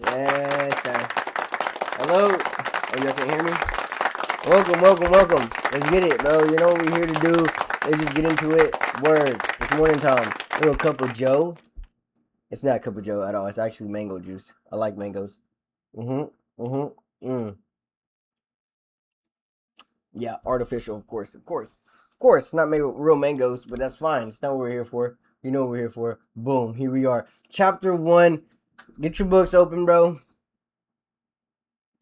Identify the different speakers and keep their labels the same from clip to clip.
Speaker 1: Yes, sir. Hello. Oh, y'all can hear me? Welcome. Let's get it, bro. You know what we're here to do. Let's just get into it. Word. It's morning time. A little cup of Joe. It's not a cup of Joe at all. It's actually mango juice. I like mangoes. Yeah, artificial, of course. Not made with real mangoes, but that's fine. It's not what we're here for. You know what we're here for. Boom. Here we are. Chapter 1. Get your books open, bro.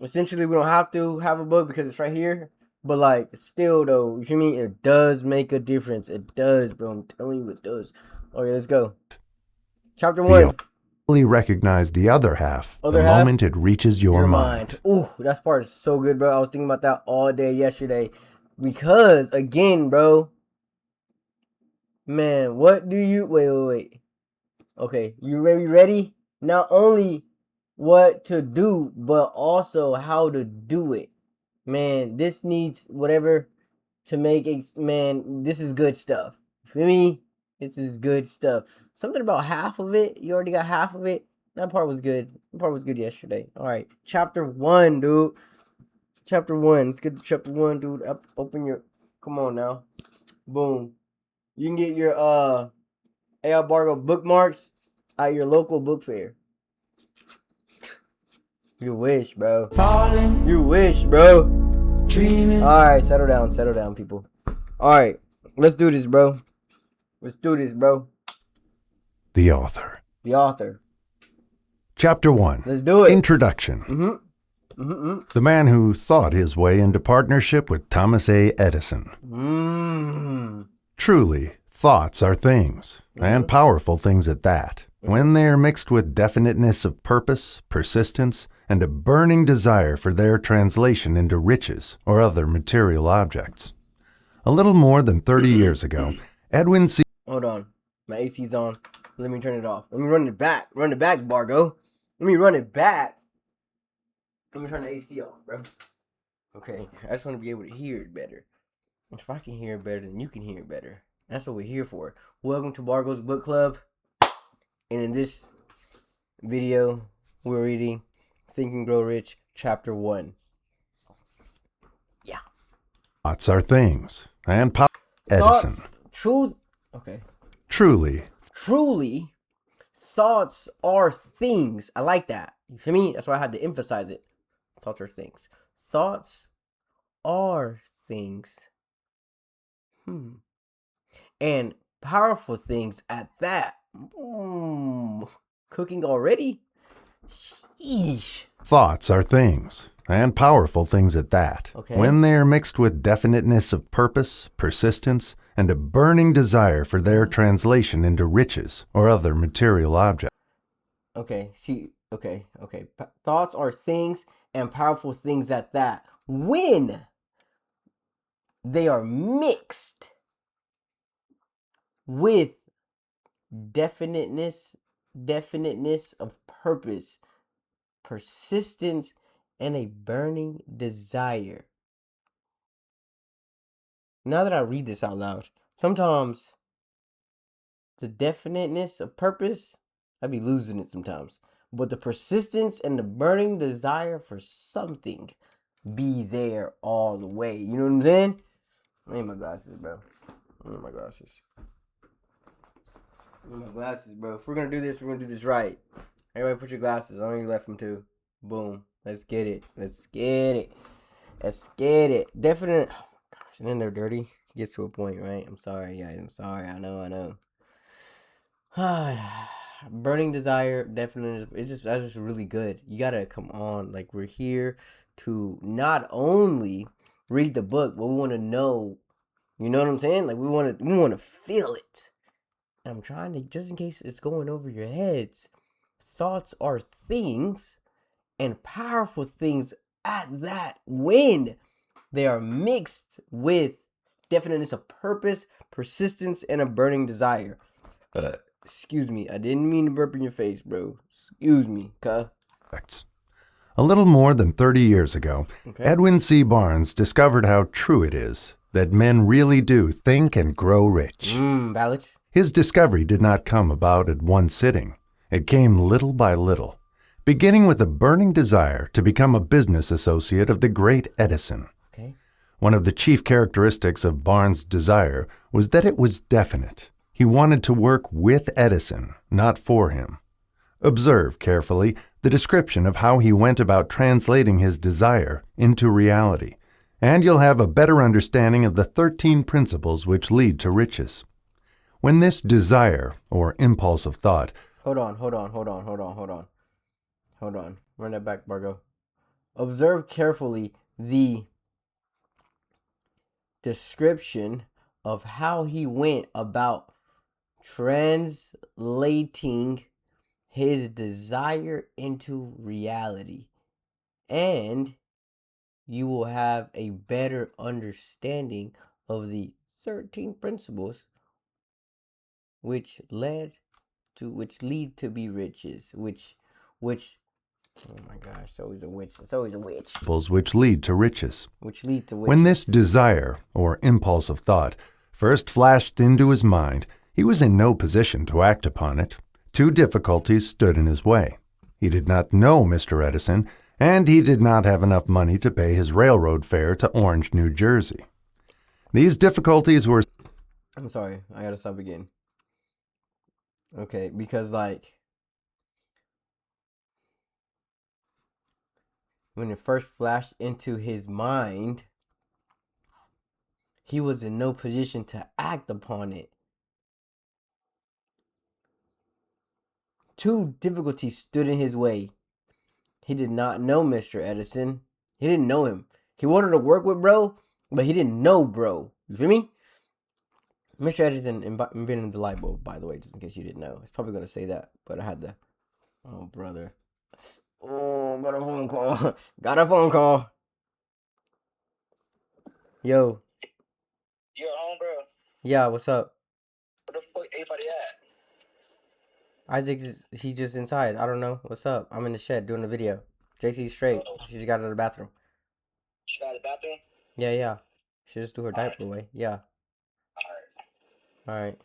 Speaker 1: Essentially, we don't have to have a book because it's right here. But, like, still, though, you feel me? It does make a difference. It does, bro. I'm telling you, it does. Okay, let's go. Chapter 1.
Speaker 2: Fully recognize the other half
Speaker 1: Other
Speaker 2: the
Speaker 1: half?
Speaker 2: moment it reaches your mind.
Speaker 1: Ooh, that part is so good, bro. I was thinking about that all day yesterday. Because, again, bro. Man, what do you... Wait. Okay, you ready? Not only what to do, but also how to do it. Man, this needs whatever to make it. Man, this is good stuff. Feel me? This is good stuff. Something about half of it. You already got half of it. That part was good. That part was good yesterday. All right, chapter 1, dude. Chapter 1. Let's get to chapter 1, dude. Open your. Come on now. Boom. You can get your A.L. Bargo bookmarks at your local book fair. You wish, bro. You wish, bro. Dreaming. All right, settle down, people. All right, let's do this, bro.
Speaker 2: The author. Chapter 1.
Speaker 1: Let's do it.
Speaker 2: Introduction. The man who thought his way into partnership with Thomas A. Edison. Truly, thoughts are things, and powerful things at that, when they are mixed with definiteness of purpose, persistence, and a burning desire for their translation into riches or other material objects. A little more than 30 years ago, Edwin C.
Speaker 1: Hold on. My AC's on. Let me turn it off. Let me run it back. Bargo. Let me run it back. Let me turn the AC off, bro. Okay. I just want to be able to hear it better. If I can hear it better, then you can hear it better. That's what we're here for. Welcome to Bargo's Book Club. And in this video, we're reading Think and Grow Rich, Chapter 1. Yeah.
Speaker 2: Thoughts are things, and Edison. Truly,
Speaker 1: thoughts are things. I like that. You feel me? That's why I had to emphasize it. Thoughts are things. Thoughts are things. And powerful things at that. Cooking already? Sheesh.
Speaker 2: Thoughts are things, and powerful things at that, when they are mixed with definiteness of purpose, persistence, and a burning desire for their translation into riches or other material objects.
Speaker 1: Okay. Thoughts are things and powerful things at that, when they are mixed with definiteness of purpose, persistence, and a burning desire. Now that I read this out loud, sometimes the definiteness of purpose, I be losing it sometimes. But the persistence and the burning desire for something be there all the way. You know what I'm saying? I need my glasses, bro. If we're gonna do this, we're gonna do this right. Everybody put your glasses. I know you left them too. Boom. Let's get it. Definite. Oh my gosh. And then they're dirty. Gets to a point, right? I'm sorry, guys. I know. Burning desire, definitely. That's just really good. You gotta come on. Like, we're here to not only read the book, but we want to know. You know what I'm saying? Like, we want to feel it. And I'm trying to, just in case it's going over your heads, thoughts are things and powerful things at that, when they are mixed with definiteness of purpose, persistence, and a burning desire. Excuse me, I didn't mean to burp in your face, bro. Excuse me, cuh.
Speaker 2: A little more than 30 years ago, Edwin C. Barnes discovered how true it is that men really do think and grow rich.
Speaker 1: Valid.
Speaker 2: His discovery did not come about at one sitting. It came little by little, beginning with a burning desire to become a business associate of the great Edison.
Speaker 1: Okay.
Speaker 2: One of the chief characteristics of Barnes' desire was that it was definite. He wanted to work with Edison, not for him. Observe carefully the description of how he went about translating his desire into reality, and you'll have a better understanding of the 13 principles which lead to riches. When this desire, or impulse of thought,
Speaker 1: Hold on. Run that back, Bargo. Observe carefully the description of how he went about translating his desire into reality, and you will have a better understanding of the 13 principles which lead to be riches, which oh my gosh, it's always a witch.
Speaker 2: which lead to riches.
Speaker 1: Which lead to witches.
Speaker 2: When this desire, or impulse of thought, first flashed into his mind, he was in no position to act upon it. Two difficulties stood in his way. He did not know Mr. Edison, and he did not have enough money to pay his railroad fare to Orange, New Jersey. These difficulties were...
Speaker 1: I'm sorry, I gotta stop again. Okay, because when it first flashed into his mind, he was in no position to act upon it. Two difficulties stood in his way. He did not know Mr. Edison. He didn't know him. He wanted to work with bro, but he didn't know bro. You feel me? Mr. Edison invented the light bulb, by the way, just in case you didn't know. It's probably going to say that, but I had to. Oh, brother. Oh, got a phone call. Yo.
Speaker 3: You at home, bro?
Speaker 1: Yeah, what's up?
Speaker 3: Where the fuck everybody at?
Speaker 1: He's just inside. I don't know. What's up? I'm in the shed doing a video. JC's straight. She just got out of the bathroom.
Speaker 3: She got out of the bathroom?
Speaker 1: Yeah. She just threw her diaper away. Yeah. Alright.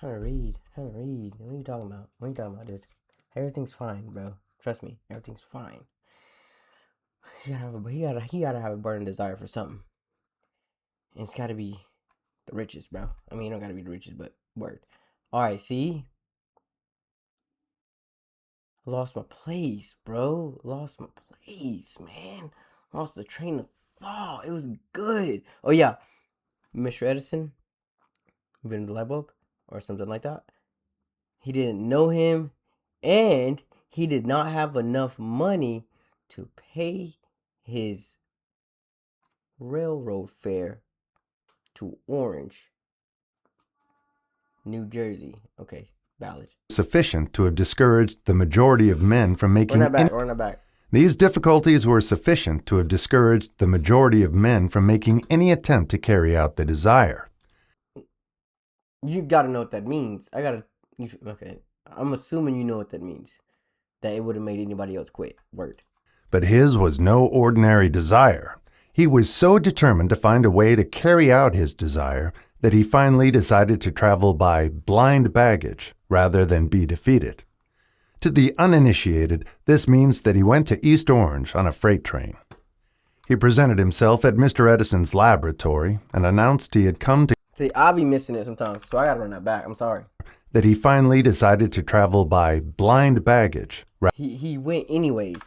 Speaker 1: Trying to read. What are you talking about? Dude? Everything's fine, bro. Trust me. Everything's fine. He gotta have a burning desire for something. And it's gotta be the riches, bro. I mean, it don't gotta be the riches, but word. Alright, see? I lost my place, bro. Lost my place, man. Lost the train of thought. It was good. Oh, yeah. Mr. Edison invented the light bulb or something like that. He didn't know him, and he did not have enough money to pay his railroad fare to Orange, New Jersey. Okay, valid.
Speaker 2: Sufficient to have discouraged the majority of men from making...
Speaker 1: Run that back.
Speaker 2: These difficulties were sufficient to have discouraged the majority of men from making any attempt to carry out the desire.
Speaker 1: You gotta know what that means. Okay. I'm assuming you know what that means. That it would have made anybody else quit. Word.
Speaker 2: But his was no ordinary desire. He was so determined to find a way to carry out his desire that he finally decided to travel by blind baggage rather than be defeated. To the uninitiated, this means that he went to East Orange on a freight train. He presented himself at Mr. Edison's laboratory and announced he had come to...
Speaker 1: See, I'll be missing it sometimes, so I gotta run that back. I'm sorry.
Speaker 2: That he finally decided to travel by blind baggage.
Speaker 1: He went anyways.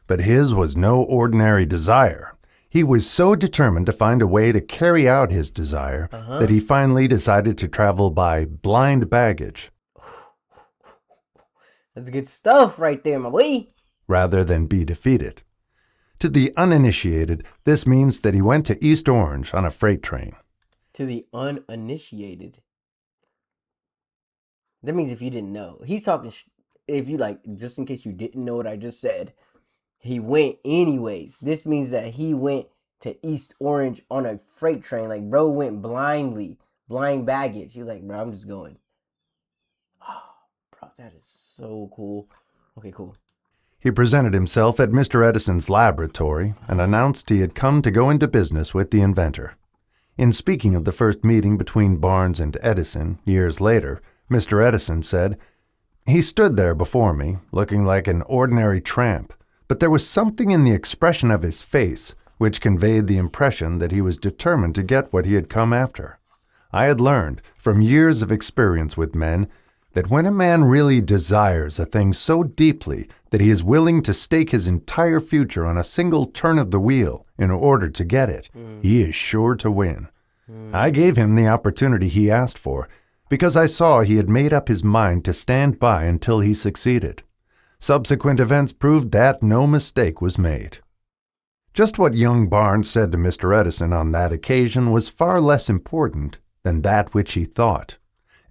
Speaker 2: But his was no ordinary desire. He was so determined to find a way to carry out his desire that he finally decided to travel by blind baggage.
Speaker 1: That's good stuff right there, my boy.
Speaker 2: Rather than be defeated. To the uninitiated, this means that he went to East Orange on a freight train.
Speaker 1: To the uninitiated, that means if you didn't know. He's talking, if you just in case you didn't know what I just said, he went anyways. This means that he went to East Orange on a freight train. Like, bro went blindly, blind baggage. He's like, bro, I'm just going. Oh, bro, that is so cool. Okay, cool.
Speaker 2: He presented himself at Mr. Edison's laboratory and announced he had come to go into business with the inventor. In speaking of the first meeting between Barnes and Edison years later, Mr. Edison said, He stood there before me, looking like an ordinary tramp, but there was something in the expression of his face which conveyed the impression that he was determined to get what he had come after. I had learned, from years of experience with men, that when a man really desires a thing so deeply that he is willing to stake his entire future on a single turn of the wheel in order to get it, he is sure to win. I gave him the opportunity he asked for, because I saw he had made up his mind to stand by until he succeeded. Subsequent events proved that no mistake was made. Just what young Barnes said to Mr. Edison on that occasion was far less important than that which he thought.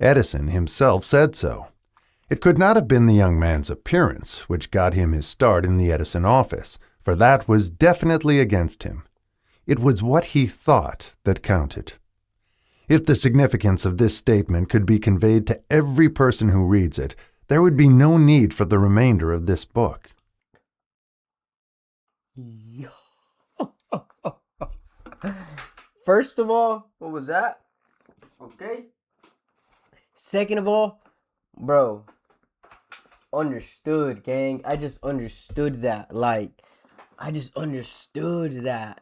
Speaker 2: Edison himself said so. It could not have been the young man's appearance which got him his start in the Edison office, for that was definitely against him. It was what he thought that counted. If the significance of this statement could be conveyed to every person who reads it, there would be no need for the remainder of this book.
Speaker 1: First of all, what was that? Okay. Second of all, bro, understood, gang. I just understood that. I just understood that.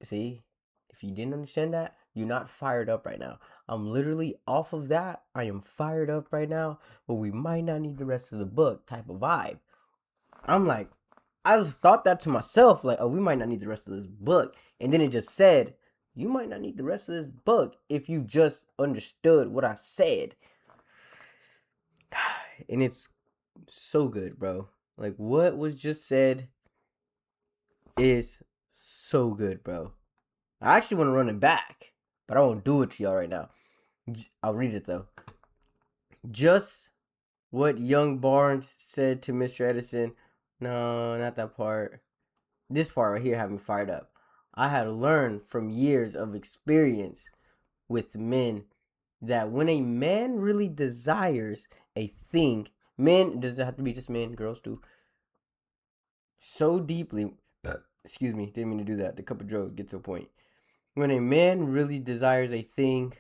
Speaker 1: See, if you didn't understand that, you're not fired up right now. I'm literally off of that. I am fired up right now, but we might not need the rest of the book type of vibe. I'm like, I just thought that to myself, like, oh, we might not need the rest of this book. And then it just said, you might not need the rest of this book if you just understood what I said. And it's so good, bro. Like, what was just said is so good, bro. I actually want to run it back, but I won't do it to y'all right now. I'll read it, though. Just what young Barnes said to Mr. Edison. No, not that part. This part right here had me fired up. I had learned from years of experience with men that when a man really desires a thing, men, doesn't have to be just men, girls too, so deeply, excuse me, didn't mean to do that, the cup of joe, get to a point. When a man really desires a thing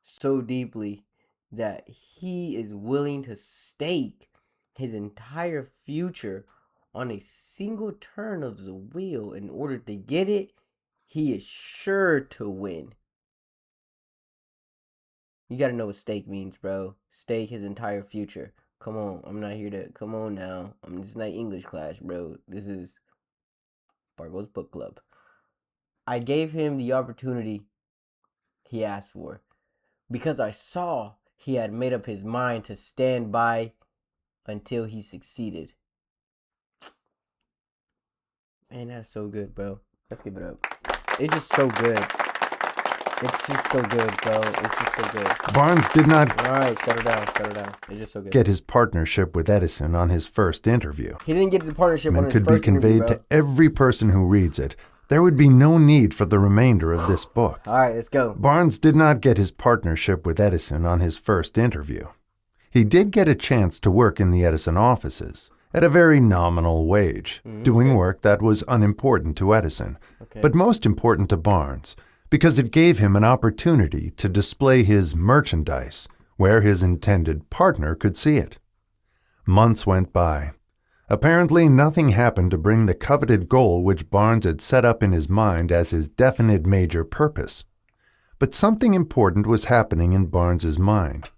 Speaker 1: so deeply that he is willing to stake his entire future on a single turn of the wheel in order to get it, he is sure to win. You gotta know what stake means, bro. Stake his entire future. Come on, I'm not here to, come on now. This is not English class, bro. This is Bargo's Book Club. I gave him the opportunity he asked for because I saw he had made up his mind to stand by until he succeeded. Man, that's so good, bro. Let's give it up. It's just so good. It's just so good, bro. It's just so good.
Speaker 2: Barnes did not
Speaker 1: Alright, settle down. It's just so good.
Speaker 2: get his partnership with Edison on his first interview.
Speaker 1: He didn't get the partnership on
Speaker 2: And
Speaker 1: his
Speaker 2: could be
Speaker 1: first interview,
Speaker 2: conveyed
Speaker 1: bro.
Speaker 2: to every person who reads it. There would be no need for the remainder of this book.
Speaker 1: Alright, let's go.
Speaker 2: Barnes did not get his partnership with Edison on his first interview. He did get a chance to work in the Edison offices at a very nominal wage, doing work that was unimportant to Edison, but most important to Barnes, because it gave him an opportunity to display his merchandise where his intended partner could see it. Months went by. Apparently, nothing happened to bring the coveted goal which Barnes had set up in his mind as his definite major purpose. But something important was happening in Barnes's mind.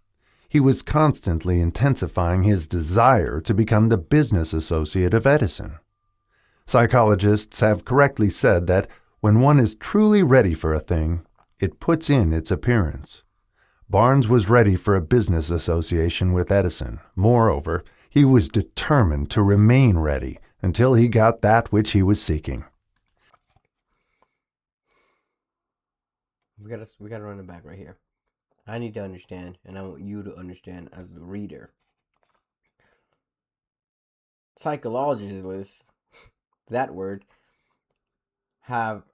Speaker 2: He was constantly intensifying his desire to become the business associate of Edison. Psychologists have correctly said that when one is truly ready for a thing, it puts in its appearance. Barnes was ready for a business association with Edison. Moreover, he was determined to remain ready until he got that which he was seeking.
Speaker 1: We gotta run it back right here. I need to understand, and I want you to understand as the reader. Psychologists, that word, have...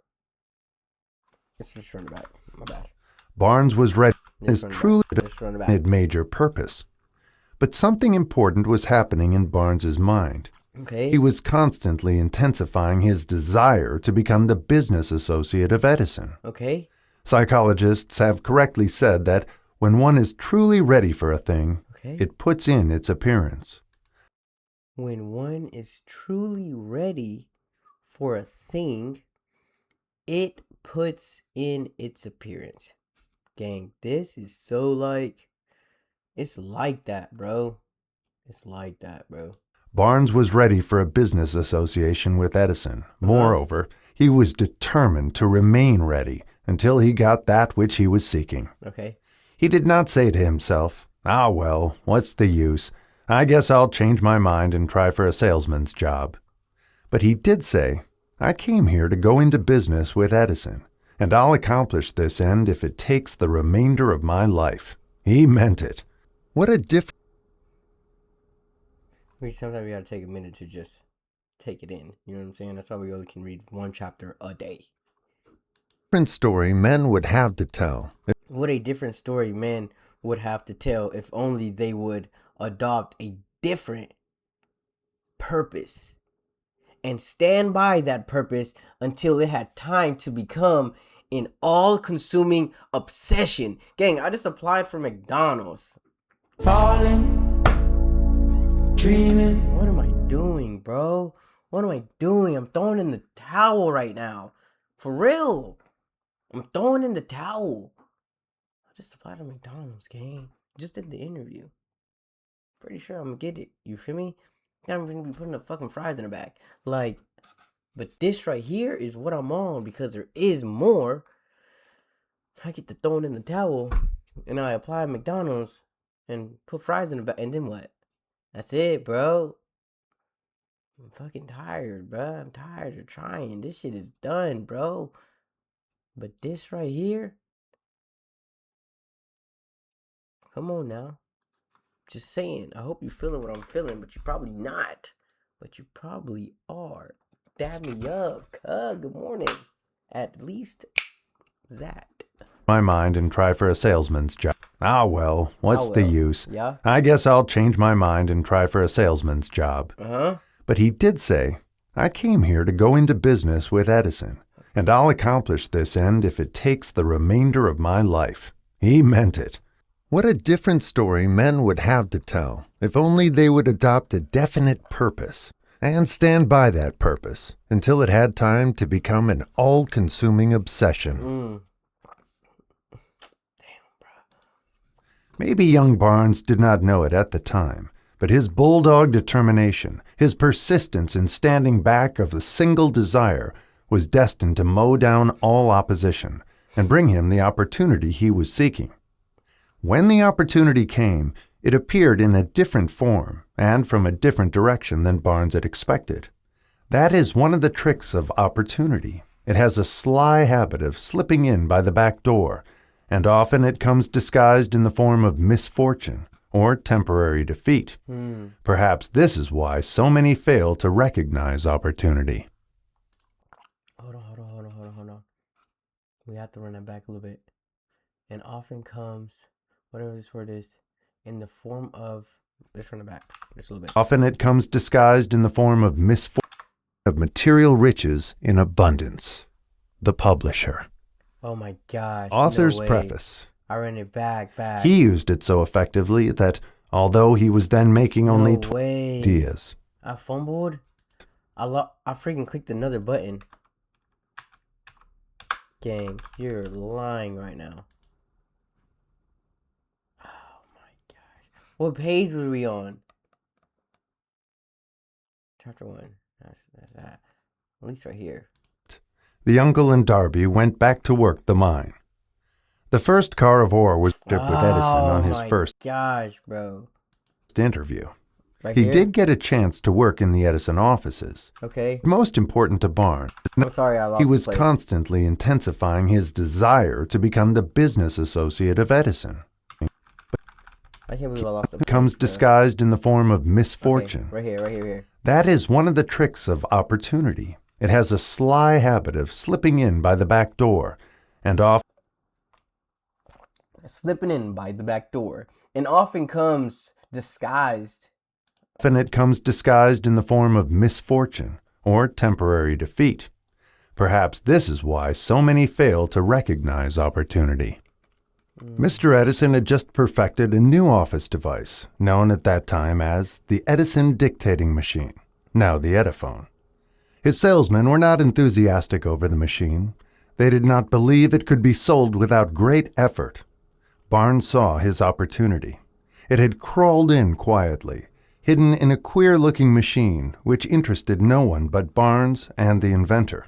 Speaker 1: Let's just run it back. My bad.
Speaker 2: Barnes was ready for
Speaker 1: Let's
Speaker 2: his
Speaker 1: run it
Speaker 2: truly
Speaker 1: back. Let's run it back.
Speaker 2: definite major purpose. But something important was happening in Barnes's mind.
Speaker 1: Okay.
Speaker 2: He was constantly intensifying his desire to become the business associate of Edison.
Speaker 1: Okay.
Speaker 2: Psychologists have correctly said that when one is truly ready for a thing,
Speaker 1: Okay.
Speaker 2: it puts in its appearance.
Speaker 1: When one is truly ready for a thing, it puts in its appearance. Gang, this is so like, it's like that, bro. It's like that, bro.
Speaker 2: Barnes was ready for a business association with Edison. Moreover, he was determined to remain ready until he got that which he was seeking.
Speaker 1: Okay.
Speaker 2: He did not say to himself, "Ah, well, what's the use? I guess I'll change my mind and try for a salesman's job." But he did say, "I came here to go into business with Edison, and I'll accomplish this end if it takes the remainder of my life." He meant it. What a difference.
Speaker 1: Sometimes we gotta take a minute to just take it in. You know what I'm saying? That's why we only can read one chapter a day.
Speaker 2: Story men would have to tell.
Speaker 1: What a different story men would have to tell if only they would adopt a different purpose and stand by that purpose until it had time to become an all-consuming obsession. Gang, I just applied for McDonald's.
Speaker 4: Falling, dreaming.
Speaker 1: What am I doing, bro? What am I doing? I'm throwing in the towel right now. For real. I'm throwing in the towel. I just applied to McDonald's, gang. Just did the interview. Pretty sure I'm gonna get it. You feel me? I'm gonna be putting the fucking fries in the back. Like, but this right here is what I'm on because there is more. I get to throw it in the towel and I apply McDonald's and put fries in the back. And then what? That's it, bro. I'm fucking tired, bro. I'm tired of trying. This shit is done, bro. But this right here, come on now. Just saying. I hope you're feeling what I'm feeling, but you're probably not. But you probably are. Dab me up, cuz. Good morning. At least that.
Speaker 2: My mind and try for a salesman's job. Ah, well, what's the use?
Speaker 1: Yeah.
Speaker 2: I guess I'll change my mind and try for a salesman's job.
Speaker 1: Uh-huh.
Speaker 2: But he did say, "I came here to go into business with Edison, and I'll accomplish this end if it takes the remainder of my life." He meant it. What a different story men would have to tell if only they would adopt a definite purpose and stand by that purpose until it had time to become an all-consuming obsession. Maybe young Barnes did not know it at the time, but his bulldog determination, his persistence in standing back of the single desire, was destined to mow down all opposition and bring him the opportunity he was seeking. When the opportunity came, it appeared in a different form and from a different direction than Barnes had expected. That is one of the tricks of opportunity. It has a sly habit of slipping in by the back door, and often it comes disguised in the form of misfortune or temporary defeat. Perhaps this is why so many fail to recognize opportunity.
Speaker 1: Hold on. We have to run that back a little bit. And often comes, whatever this word is, in the form of, let's run it back just a little bit.
Speaker 2: Often it comes disguised in the form of misfortune, of material riches in abundance. The Publisher.
Speaker 1: Oh my gosh.
Speaker 2: Author's
Speaker 1: no way.
Speaker 2: preface.
Speaker 1: I ran it back.
Speaker 2: He used it so effectively that, although he was then making only 20
Speaker 1: way.
Speaker 2: ideas,
Speaker 1: I fumbled. I freaking clicked another button. Gang, you're lying right now. Oh my gosh. What page were we on? Chapter 1. That's that. At least right here.
Speaker 2: the uncle and Darby went back to work the mine. The first car of ore was shipped with Edison on his first
Speaker 1: gosh, bro.
Speaker 2: interview.
Speaker 1: Right
Speaker 2: He
Speaker 1: here?
Speaker 2: did get a chance to work in the Edison offices.
Speaker 1: Okay.
Speaker 2: Most important to Barnes,
Speaker 1: I'm sorry I lost
Speaker 2: he was
Speaker 1: the place.
Speaker 2: constantly intensifying his desire to become the business associate of Edison.
Speaker 1: I can't believe I lost the place.
Speaker 2: Comes
Speaker 1: bro.
Speaker 2: disguised in the form of misfortune.
Speaker 1: Okay, right here.
Speaker 2: That is one of the tricks of opportunity. It has a sly habit of slipping in by the back door, and
Speaker 1: Slipping in by the back door. And often comes disguised.
Speaker 2: often it comes disguised in the form of misfortune or temporary defeat. Perhaps this is why so many fail to recognize opportunity. Mr. Edison had just perfected a new office device, known at that time as the Edison dictating machine, now the Ediphone. His salesmen were not enthusiastic over the machine. They did not believe it could be sold without great effort. Barnes saw his opportunity. It had crawled in quietly, hidden in a queer-looking machine which interested no one but Barnes and the inventor.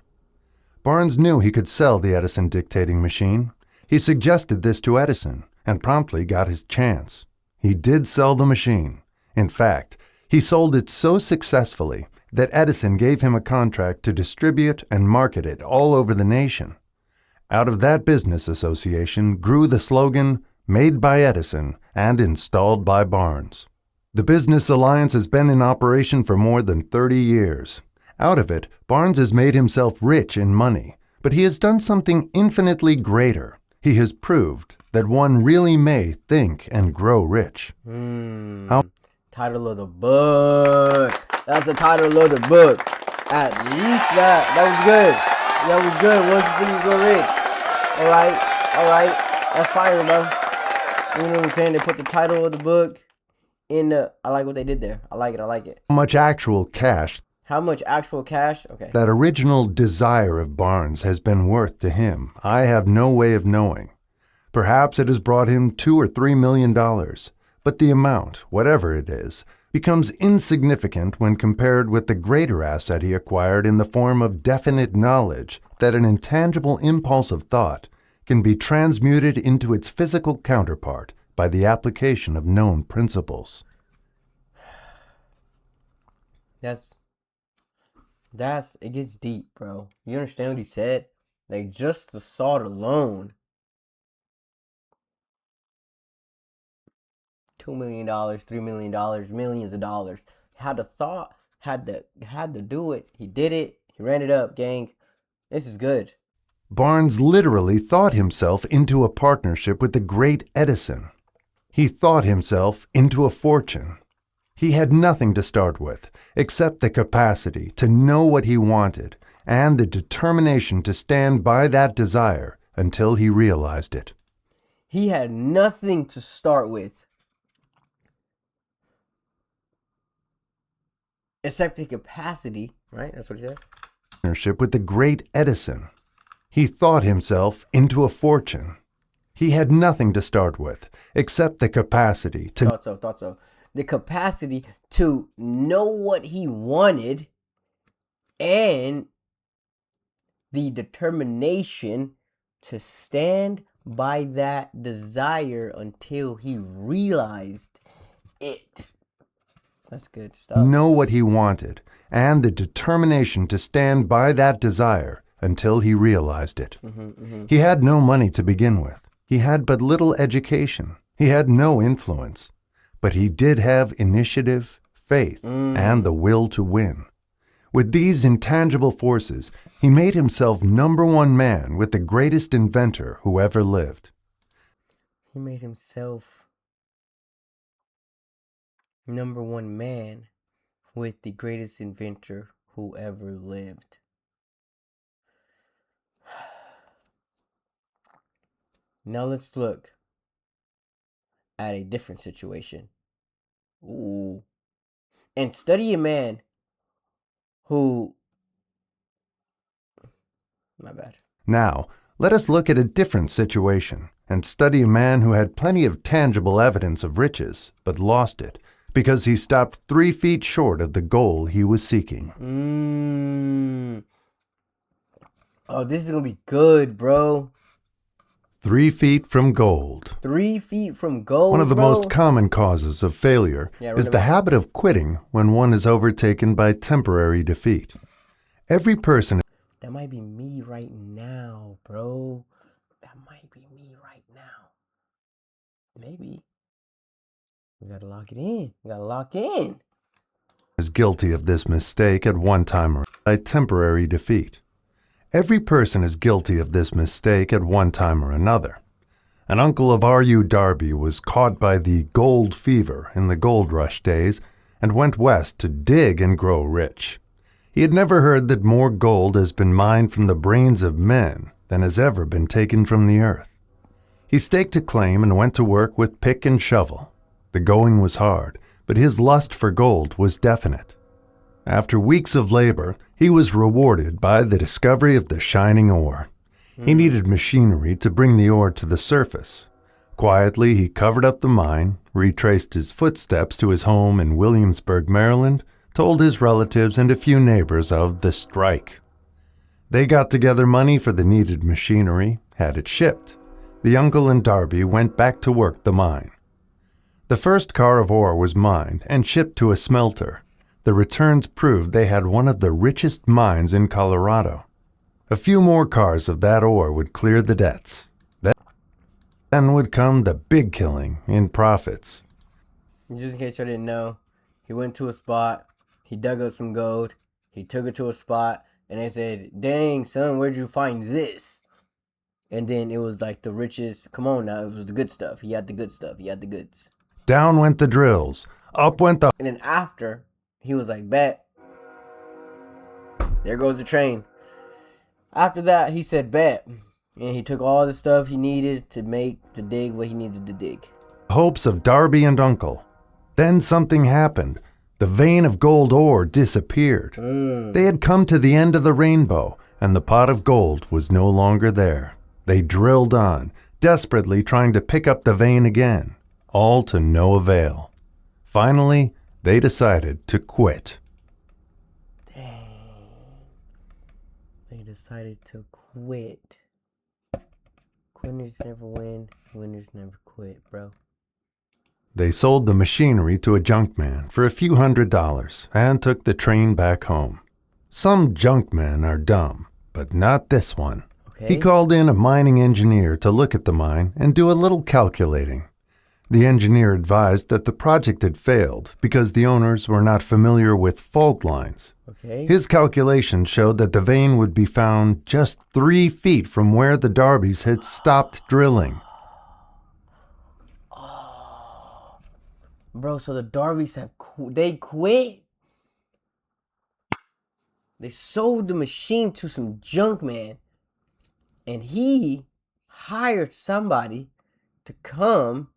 Speaker 2: Barnes knew he could sell the Edison dictating machine. He suggested this to Edison and promptly got his chance. He did sell the machine. In fact, he sold it so successfully that Edison gave him a contract to distribute and market it all over the nation. Out of that business association grew the slogan, "Made by Edison and installed by Barnes." The business alliance has been in operation for more than 30 years. Out of it, Barnes has made himself rich in money, but he has done something infinitely greater. He has proved that one really may think and grow rich.
Speaker 1: Title of the book. That's the title of the book. At least that was good. That was good. Once you think you grow rich. Alright. That's fire, bro. You know what I'm saying? They put the title of the book in the... I like what they did there. I like it.
Speaker 2: How much actual cash
Speaker 1: How much actual cash? Okay.
Speaker 2: that original desire of Barnes has been worth to him, I have no way of knowing. Perhaps it has brought him $2 or $3 million, but the amount, whatever it is, becomes insignificant when compared with the greater asset he acquired in the form of definite knowledge that an intangible impulse of thought can be transmuted into its physical counterpart by the application of known principles.
Speaker 1: It gets deep, bro. You understand what he said? Like, just the thought alone. $2 million, $3 million, millions of dollars. Had the thought, had to do it. He did it. He ran it up, gang. This is good.
Speaker 2: Barnes literally thought himself into a partnership with the great Edison. He thought himself into a fortune. He had nothing to start with, except the capacity to know what he wanted and the determination to stand by that desire until he realized it.
Speaker 1: He had nothing to start with, except the capacity, right? That's what he said.
Speaker 2: Partnership with the great Edison. He thought himself into a fortune. He had nothing to start with, except the capacity to...
Speaker 1: Thought so. The capacity to know what he wanted and the determination to stand by that desire until he realized it. That's good stuff.
Speaker 2: know what he wanted and the determination to stand by that desire until he realized it. He had no money to begin with. He had but little education. He had no influence. But he did have initiative, faith, and the will to win. With these intangible forces, he made himself #1 man with the greatest inventor who ever lived.
Speaker 1: He made himself #1 man with the greatest inventor who ever lived. Now let's look at a different situation. Ooh. And study a man who... My bad.
Speaker 2: Now, let us look at a different situation and study a man who had plenty of tangible evidence of riches, but lost it because he stopped 3 feet short of the goal he was seeking.
Speaker 1: Oh, this is gonna be good, bro.
Speaker 2: 3 feet from gold.
Speaker 1: 3 feet from gold.
Speaker 2: One of the
Speaker 1: bro.
Speaker 2: most common causes of failure is the habit of quitting when one is overtaken by temporary defeat. Every person...
Speaker 1: That might be me right now, bro. That might be me right now. Maybe. We gotta lock it in. We gotta lock in.
Speaker 2: is guilty of this mistake at one time or by temporary defeat. Every person is guilty of this mistake at one time or another. An uncle of R.U. Darby was caught by the gold fever in the gold rush days and went west to dig and grow rich. He had never heard that more gold has been mined from the brains of men than has ever been taken from the earth. He staked a claim and went to work with pick and shovel. The going was hard, but his lust for gold was definite. After weeks of labor, he was rewarded by the discovery of the shining ore. He needed machinery to bring the ore to the surface. Quietly, he covered up the mine, retraced his footsteps to his home in Williamsburg, Maryland, told his relatives and a few neighbors of the strike. They got together money for the needed machinery, had it shipped. The uncle and Darby went back to work the mine. The first car of ore was mined and shipped to a smelter. The returns proved they had one of the richest mines in Colorado. A few more cars of that ore would clear the debts. Then would come the big killing in profits.
Speaker 1: Just in case you didn't know, he went to a spot, he dug up some gold, he took it to a spot, and they said, "Dang, son, where'd you find this?" And then it was like the richest. Come on now, it was the good stuff. He had the good stuff. He had the goods.
Speaker 2: Down went the drills. Up went the...
Speaker 1: And then after, he was like, "Bet. There goes the train." After that, he said, "Bet." And he took all the stuff he needed to dig what he needed to dig.
Speaker 2: hopes of Darby and Uncle. Then something happened. The vein of gold ore disappeared. They had come to the end of the rainbow, and the pot of gold was no longer there. They drilled on, desperately trying to pick up the vein again, all to no avail. Finally, they decided to quit.
Speaker 1: They decided to quit. Quitters never win. Winners never quit, bro.
Speaker 2: They sold the machinery to a junkman for a few $100s and took the train back home. Some junkmen are dumb, but not this one.
Speaker 1: Okay.
Speaker 2: He called in a mining engineer to look at the mine and do a little calculating. The engineer advised that the project had failed because the owners were not familiar with fault lines.
Speaker 1: Okay.
Speaker 2: His calculations showed that the vein would be found just 3 feet from where the Darbys had stopped drilling.
Speaker 1: Bro, so the Darbys they quit? They sold the machine to some junk man, and he hired somebody to come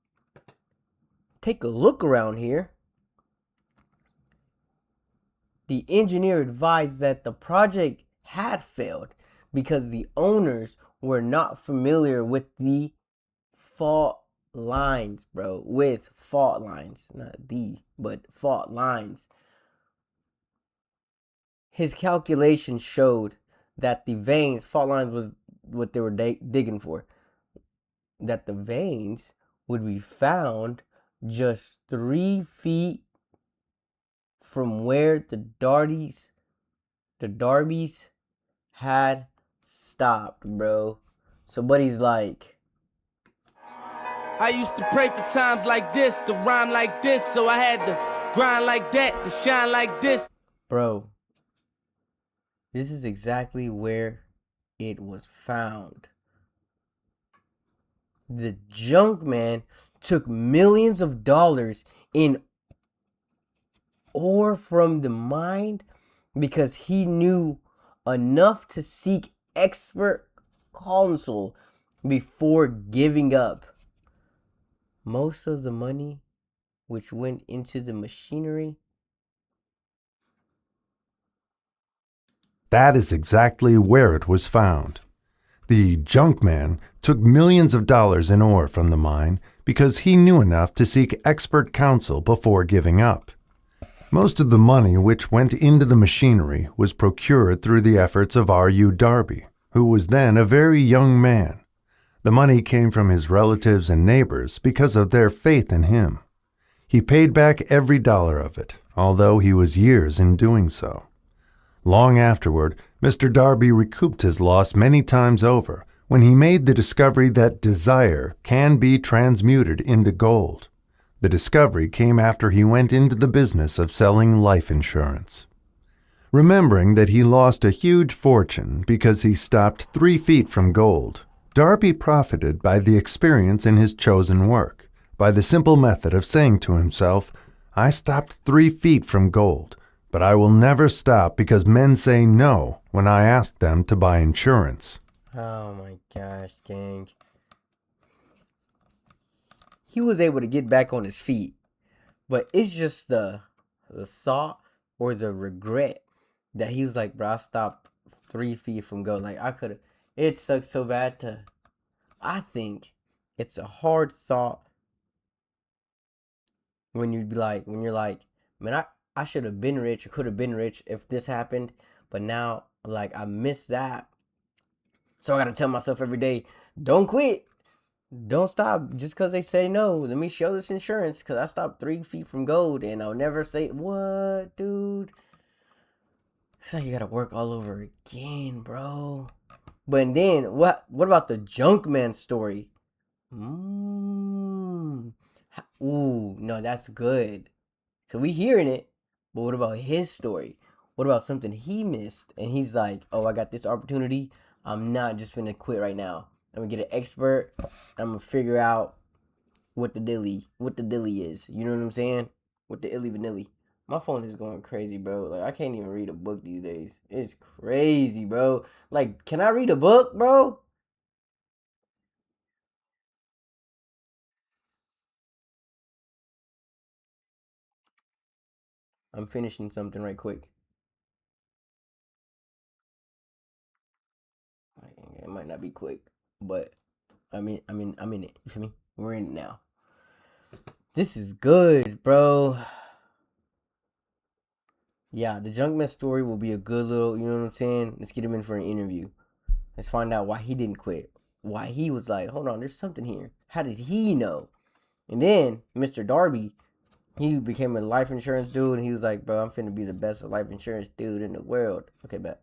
Speaker 1: take a look around here. The engineer advised that the project had failed because the owners were not familiar with the fault lines, bro. With fault lines, not but fault lines. His calculation showed that the veins, fault lines was what they were digging for, that the veins would be found just 3 feet from where the Darbys had stopped, bro. So buddy's like,
Speaker 5: I used to pray for times like this, to rhyme like this, so I had to grind like that, to shine like this.
Speaker 1: bro, this is exactly where it was found. The junk man took millions of dollars in ore from the mine because he knew enough to seek expert counsel before giving up. Most of the money which went into the machinery.
Speaker 2: That is exactly where it was found. The junk man took millions of dollars in ore from the mine because he knew enough to seek expert counsel before giving up. Most of the money which went into the machinery was procured through the efforts of R.U. Darby, who was then a very young man. The money came from his relatives and neighbors because of their faith in him. He paid back every dollar of it, although he was years in doing so. Long afterward, Mr. Darby recouped his loss many times over when he made the discovery that desire can be transmuted into gold. The discovery came after he went into the business of selling life insurance. Remembering that he lost a huge fortune because he stopped 3 feet from gold, Darby profited by the experience in his chosen work, by the simple method of saying to himself, "I stopped 3 feet from gold, but I will never stop because men say no when I ask them to buy insurance."
Speaker 1: Oh my gosh, gang. he was able to get back on his feet. But it's just the thought or the regret that he was like, bro, I stopped 3 feet from goal. Like, I could have. It sucks so bad to. I think it's a hard thought when you're like, man, I should have been rich or could have been rich if this happened. But now, like, I missed that. So I got to tell myself every day, don't quit. Don't stop just because they say no. Let me show this insurance because I stopped 3 feet from gold and I'll never say, what, dude? It's like you got to work all over again, bro. But then, what about the Junkman story? Ooh, no, that's good. Because we hearing it, but what about his story? What about something he missed? And he's like, oh, I got this opportunity. I'm not just finna quit right now. I'm gonna get an expert. I'm gonna figure out what the dilly is. You know what I'm saying? What the illy vanilly. My phone is going crazy, bro. Like, I can't even read a book these days. It's crazy, bro. Like, can I read a book, bro? I'm finishing something right quick. It might not be quick, but I'm in it. You feel me? We're in it now. This is good, bro. Yeah, the Junkman story will be a good little, you know what I'm saying? Let's get him in for an interview. Let's find out why he didn't quit. Why he was like, hold on, there's something here. How did he know? And then Mr. Darby, he became a life insurance dude, and he was like, bro, I'm finna be the best life insurance dude in the world. Okay, bet.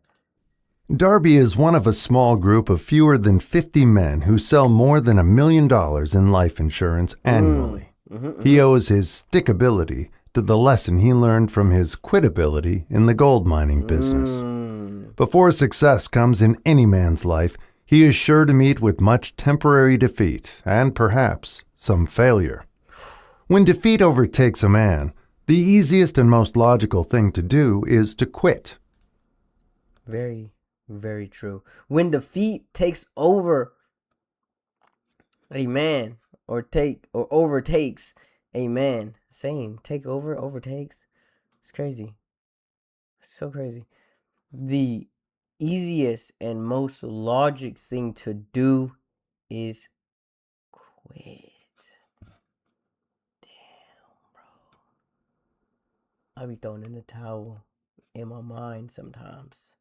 Speaker 2: Darby is one of a small group of fewer than 50 men who sell more than $1 million in life insurance annually. He owes his stickability to the lesson he learned from his quitability in the gold mining business. Before success comes in any man's life, he is sure to meet with much temporary defeat and perhaps some failure. When defeat overtakes a man, the easiest and most logical thing to do is to quit.
Speaker 1: Very, very true. When defeat takes over a man or overtakes a man, same, take over, overtakes. It's crazy. So crazy. The easiest and most logic thing to do is quit. Damn, bro. I be throwing in the towel in my mind sometimes.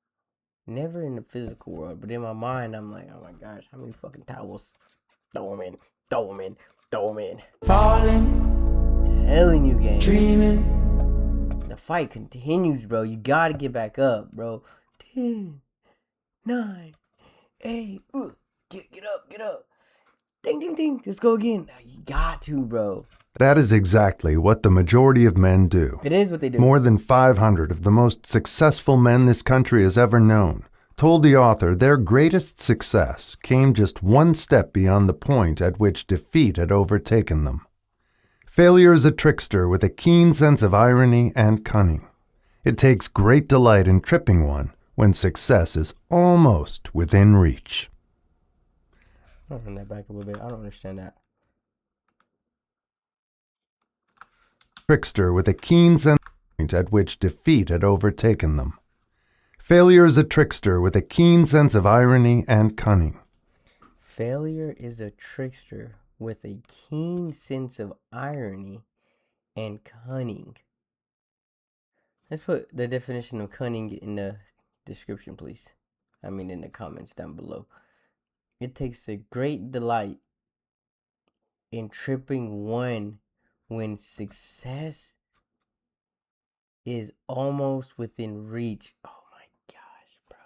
Speaker 1: Never in the physical world, but in my mind, I'm like, oh my gosh, how many fucking towels? Throw them in, throw them in, throw them in.
Speaker 4: Falling,
Speaker 1: Telling you, gang.
Speaker 4: dreaming.
Speaker 1: The fight continues, bro. You gotta get back up, bro. 10, 9, 8. Get up, get up. Ding, ding, ding. Let's go again. You got to, bro.
Speaker 2: That is exactly what the majority of men do.
Speaker 1: It is what they do.
Speaker 2: More than 500 of the most successful men this country has ever known told the author their greatest success came just one step beyond the point at which defeat had overtaken them. Failure is a trickster with a keen sense of irony and cunning. It takes great delight in tripping one when success is almost within reach.
Speaker 1: I'll run that back a little bit. I don't understand that.
Speaker 2: Trickster with a keen sense of the point at which defeat had overtaken them. Failure is a trickster with a keen sense of irony and cunning.
Speaker 1: Failure is a trickster with a keen sense of irony and cunning. Let's put the definition of cunning in the description, please. I mean, in the comments down below. It takes a great delight in tripping one when success is almost within reach. Oh my gosh, bro.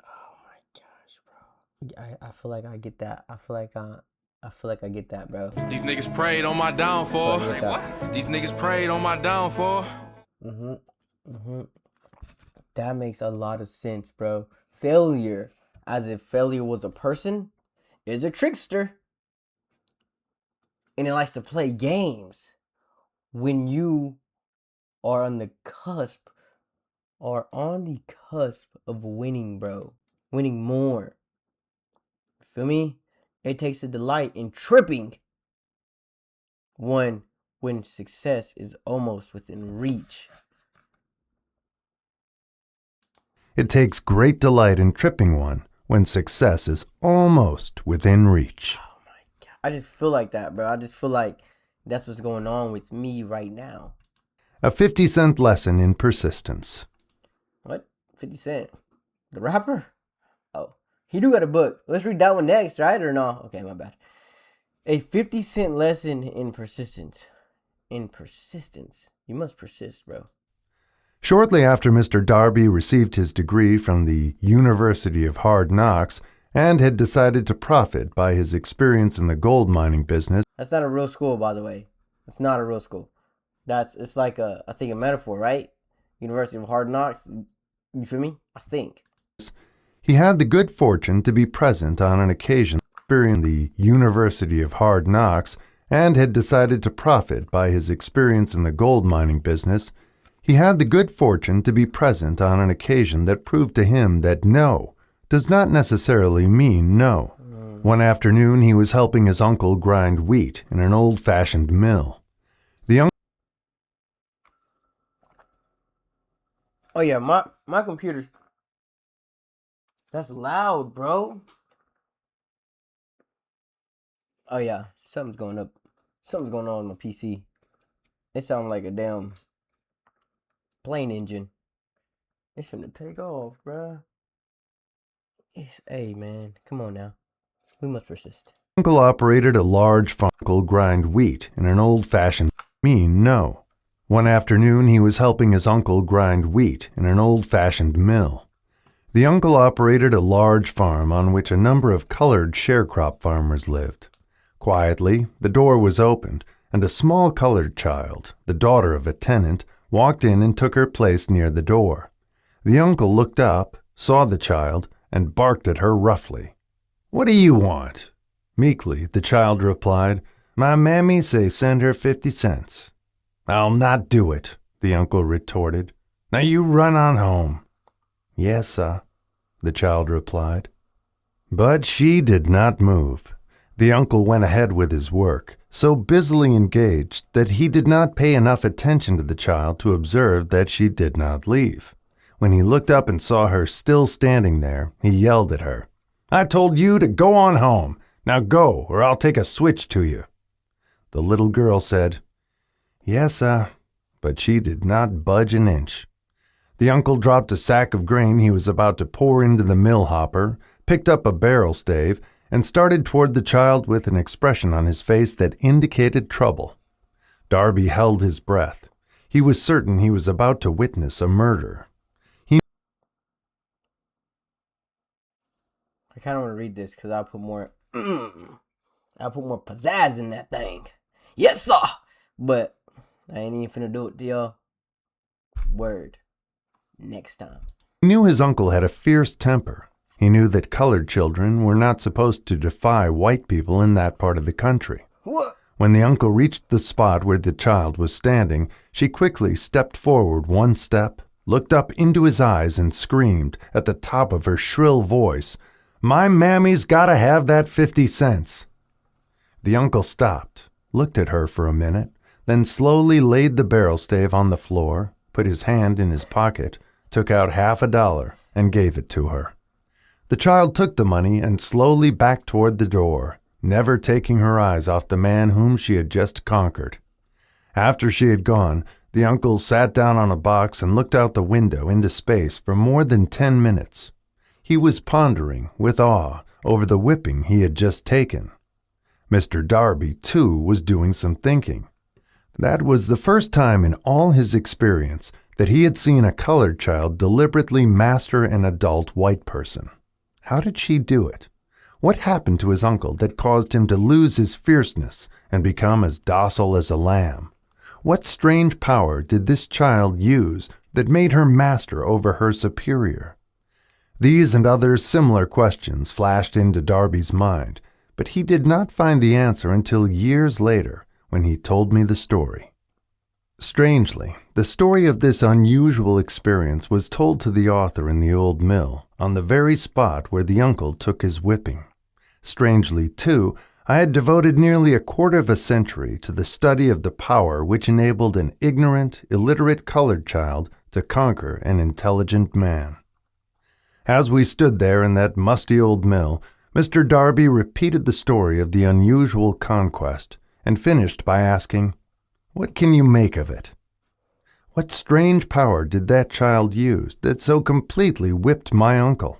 Speaker 1: Oh my gosh, bro. I feel like I get that. I feel like I get that, bro.
Speaker 5: These niggas prayed on my downfall. These niggas prayed on my downfall.
Speaker 1: That makes a lot of sense, bro. Failure, as if failure was a person, is a trickster. And it likes to play games when you are on the cusp of winning, bro. Winning more. Feel me? It takes a delight in tripping one when success is almost within reach.
Speaker 2: It takes great delight in tripping one when success is almost within reach.
Speaker 1: Oh my God. I just feel like that, bro. I just feel like that's what's going on with me right now.
Speaker 2: A 50-cent lesson in persistence.
Speaker 1: What? 50 Cent? The rapper? Oh, he do got a book. Let's read that one next, right? Or no? Okay, my bad. A 50-cent lesson in persistence. In persistence. You must persist, bro.
Speaker 2: Shortly after Mr. Darby received his degree from the University of Hard Knocks and had decided to profit by his experience in the gold mining business.
Speaker 1: That's not a real school, by the way. It's not a real school. It's like I think a metaphor, right? University of Hard Knocks. You feel me? I think.
Speaker 2: He had the good fortune to be present on an occasion during the University of Hard Knocks and had decided to profit by his experience in the gold mining business. He had the good fortune to be present on an occasion that proved to him that no does not necessarily mean no. One afternoon, he was helping his uncle grind wheat in an old-fashioned mill.
Speaker 1: Oh yeah, my computer's. That's loud, bro. Oh yeah, something's going up. Something's going on my PC. It sounds like a damn plane engine. It's finna take off, bruh. Hey man, come on now. We must persist.
Speaker 2: Uncle operated a large farm. Uncle grind wheat in an old-fashioned no. One afternoon, he was helping his uncle grind wheat in an old-fashioned mill. The uncle operated a large farm on which a number of colored sharecrop farmers lived. Quietly, the door was opened, and a small colored child, the daughter of a tenant, walked in and took her place near the door. The uncle looked up, saw the child, and barked at her roughly. "What do you want?" Meekly, the child replied, "My mammy say send her 50 cents. "I'll not do it," the uncle retorted. "Now you run on home." "Yes, sir," the child replied. But she did not move. The uncle went ahead with his work, so busily engaged that he did not pay enough attention to the child to observe that she did not leave. When he looked up and saw her still standing there, he yelled at her. "I told you to go on home. Now go, or I'll take a switch to you." The little girl said, "Yes, sir," but she did not budge an inch. The uncle dropped a sack of grain he was about to pour into the mill hopper, picked up a barrel stave, and started toward the child with an expression on his face that indicated trouble. Darby held his breath. He was certain he was about to witness a murder.
Speaker 1: I kind of want to read this because I'll put more pizzazz in that thing. Yes, sir. But I ain't even finna do it to y'all. Word. Next time.
Speaker 2: He knew his uncle had a fierce temper. He knew that colored children were not supposed to defy white people in that part of the country.
Speaker 1: What?
Speaker 2: When the uncle reached the spot where the child was standing, she quickly stepped forward one step, looked up into his eyes, and screamed at the top of her shrill voice, "My mammy's gotta have that 50 cents. The uncle stopped, looked at her for a minute, then slowly laid the barrel stave on the floor, put his hand in his pocket, took out $50 and gave it to her. The child took the money and slowly backed toward the door, never taking her eyes off the man whom she had just conquered. After she had gone, the uncle sat down on a box and looked out the window into space for more than 10 minutes. He was pondering, with awe, over the whipping he had just taken. Mr. Darby, too, was doing some thinking. That was the first time in all his experience that he had seen a colored child deliberately master an adult white person. How did she do it? What happened to his uncle that caused him to lose his fierceness and become as docile as a lamb? What strange power did this child use that made her master over her superior? These and other similar questions flashed into Darby's mind, but he did not find the answer until years later when he told me the story. Strangely, the story of this unusual experience was told to the author in the old mill, on the very spot where the uncle took his whipping. Strangely, too, I had devoted nearly a quarter of a century to the study of the power which enabled an ignorant, illiterate colored child to conquer an intelligent man. As we stood there in that musty old mill, Mr. Darby repeated the story of the unusual conquest and finished by asking, "What can you make of it? What strange power did that child use that so completely whipped my uncle?"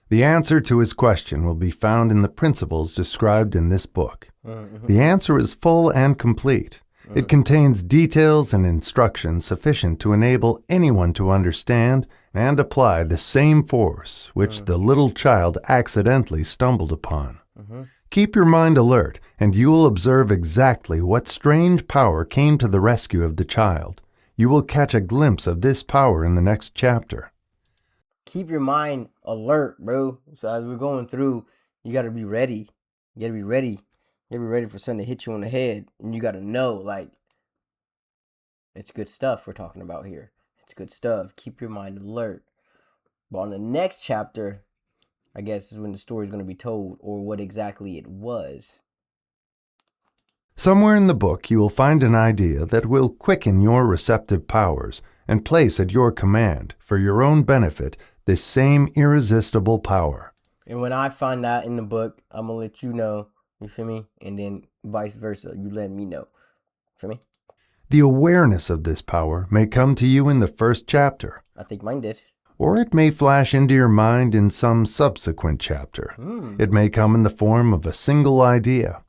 Speaker 2: The answer to his question will be found in the principles described in this book. The answer is full and complete. It contains details and instructions sufficient to enable anyone to understand and apply the same force which the little child accidentally stumbled upon. Keep your mind alert, and you will observe exactly what strange power came to the rescue of the child. You will catch a glimpse of this power in the next chapter.
Speaker 1: Keep your mind alert, bro. So as we're going through, you got to be ready. You got to be ready. You got to be ready for something to hit you on the head. And you got to know, like, it's good stuff we're talking about here. It's good stuff. Keep your mind alert. But on the next chapter, I guess, is when the story is going to be told, or what exactly it was.
Speaker 2: Somewhere in the book you will find an idea that will quicken your receptive powers and place at your command, for your own benefit, this same irresistible power.
Speaker 1: And when I find that in the book, I'm going to let you know. You feel me? And then vice versa. You let me know. Feel me?
Speaker 2: The awareness of this power may come to you in the first chapter,
Speaker 1: I think mine did.
Speaker 2: or it may flash into your mind in some subsequent chapter. It may come in the form of a single idea,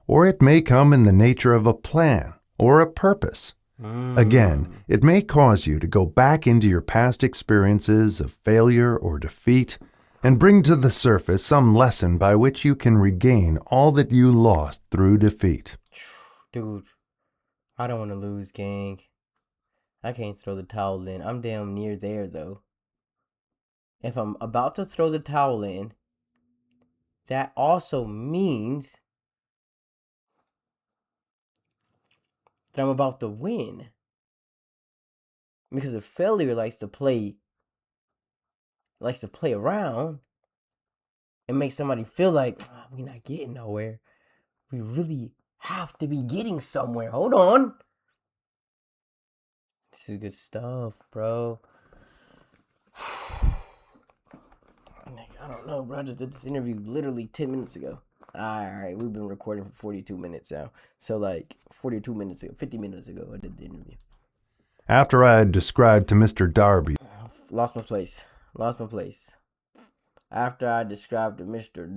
Speaker 2: or it may come in the nature of a plan or a purpose. Again, it may cause you to go back into your past experiences of failure or defeat and bring to the surface some lesson by which you can regain all that you lost through defeat.
Speaker 1: Dude, I don't want to lose, gang. I can't throw the towel in. I'm damn near there, though. If I'm about to throw the towel in, that also means that I'm about to win. Because if failure likes to play around and make somebody feel like we're not getting nowhere, we really have to be getting somewhere. Hold on. This is good stuff, bro. I don't know, bro. I just did this interview literally 10 minutes ago. Alright, we've been recording for 42 minutes now. So, like, 42 minutes ago, 50 minutes ago, I did the interview.
Speaker 2: After I had described to Mr. Darby
Speaker 1: Lost my place. After I described to Mr.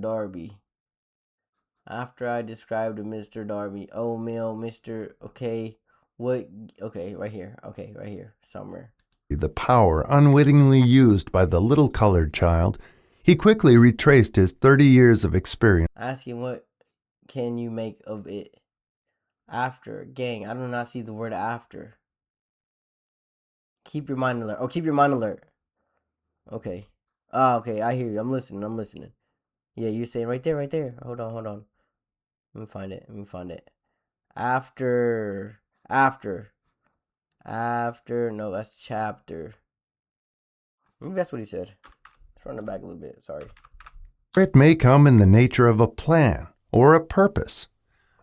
Speaker 1: Darby. Oh, Mill, Mr. Okay. What? Okay, right here. Somewhere.
Speaker 2: the power unwittingly used by the little colored child, he quickly retraced his 30 years of experience.
Speaker 1: Asking what can you make of it? After. Gang, I do not see the word after. Keep your mind alert. Oh, keep your mind alert. Okay. Okay, I hear you. I'm listening. Yeah, you're saying right there. Hold on. Let me find it. After. No, that's chapter. Maybe that's what he said. Let's run it back a little bit. Sorry.
Speaker 2: It may come in the nature of a plan or a purpose.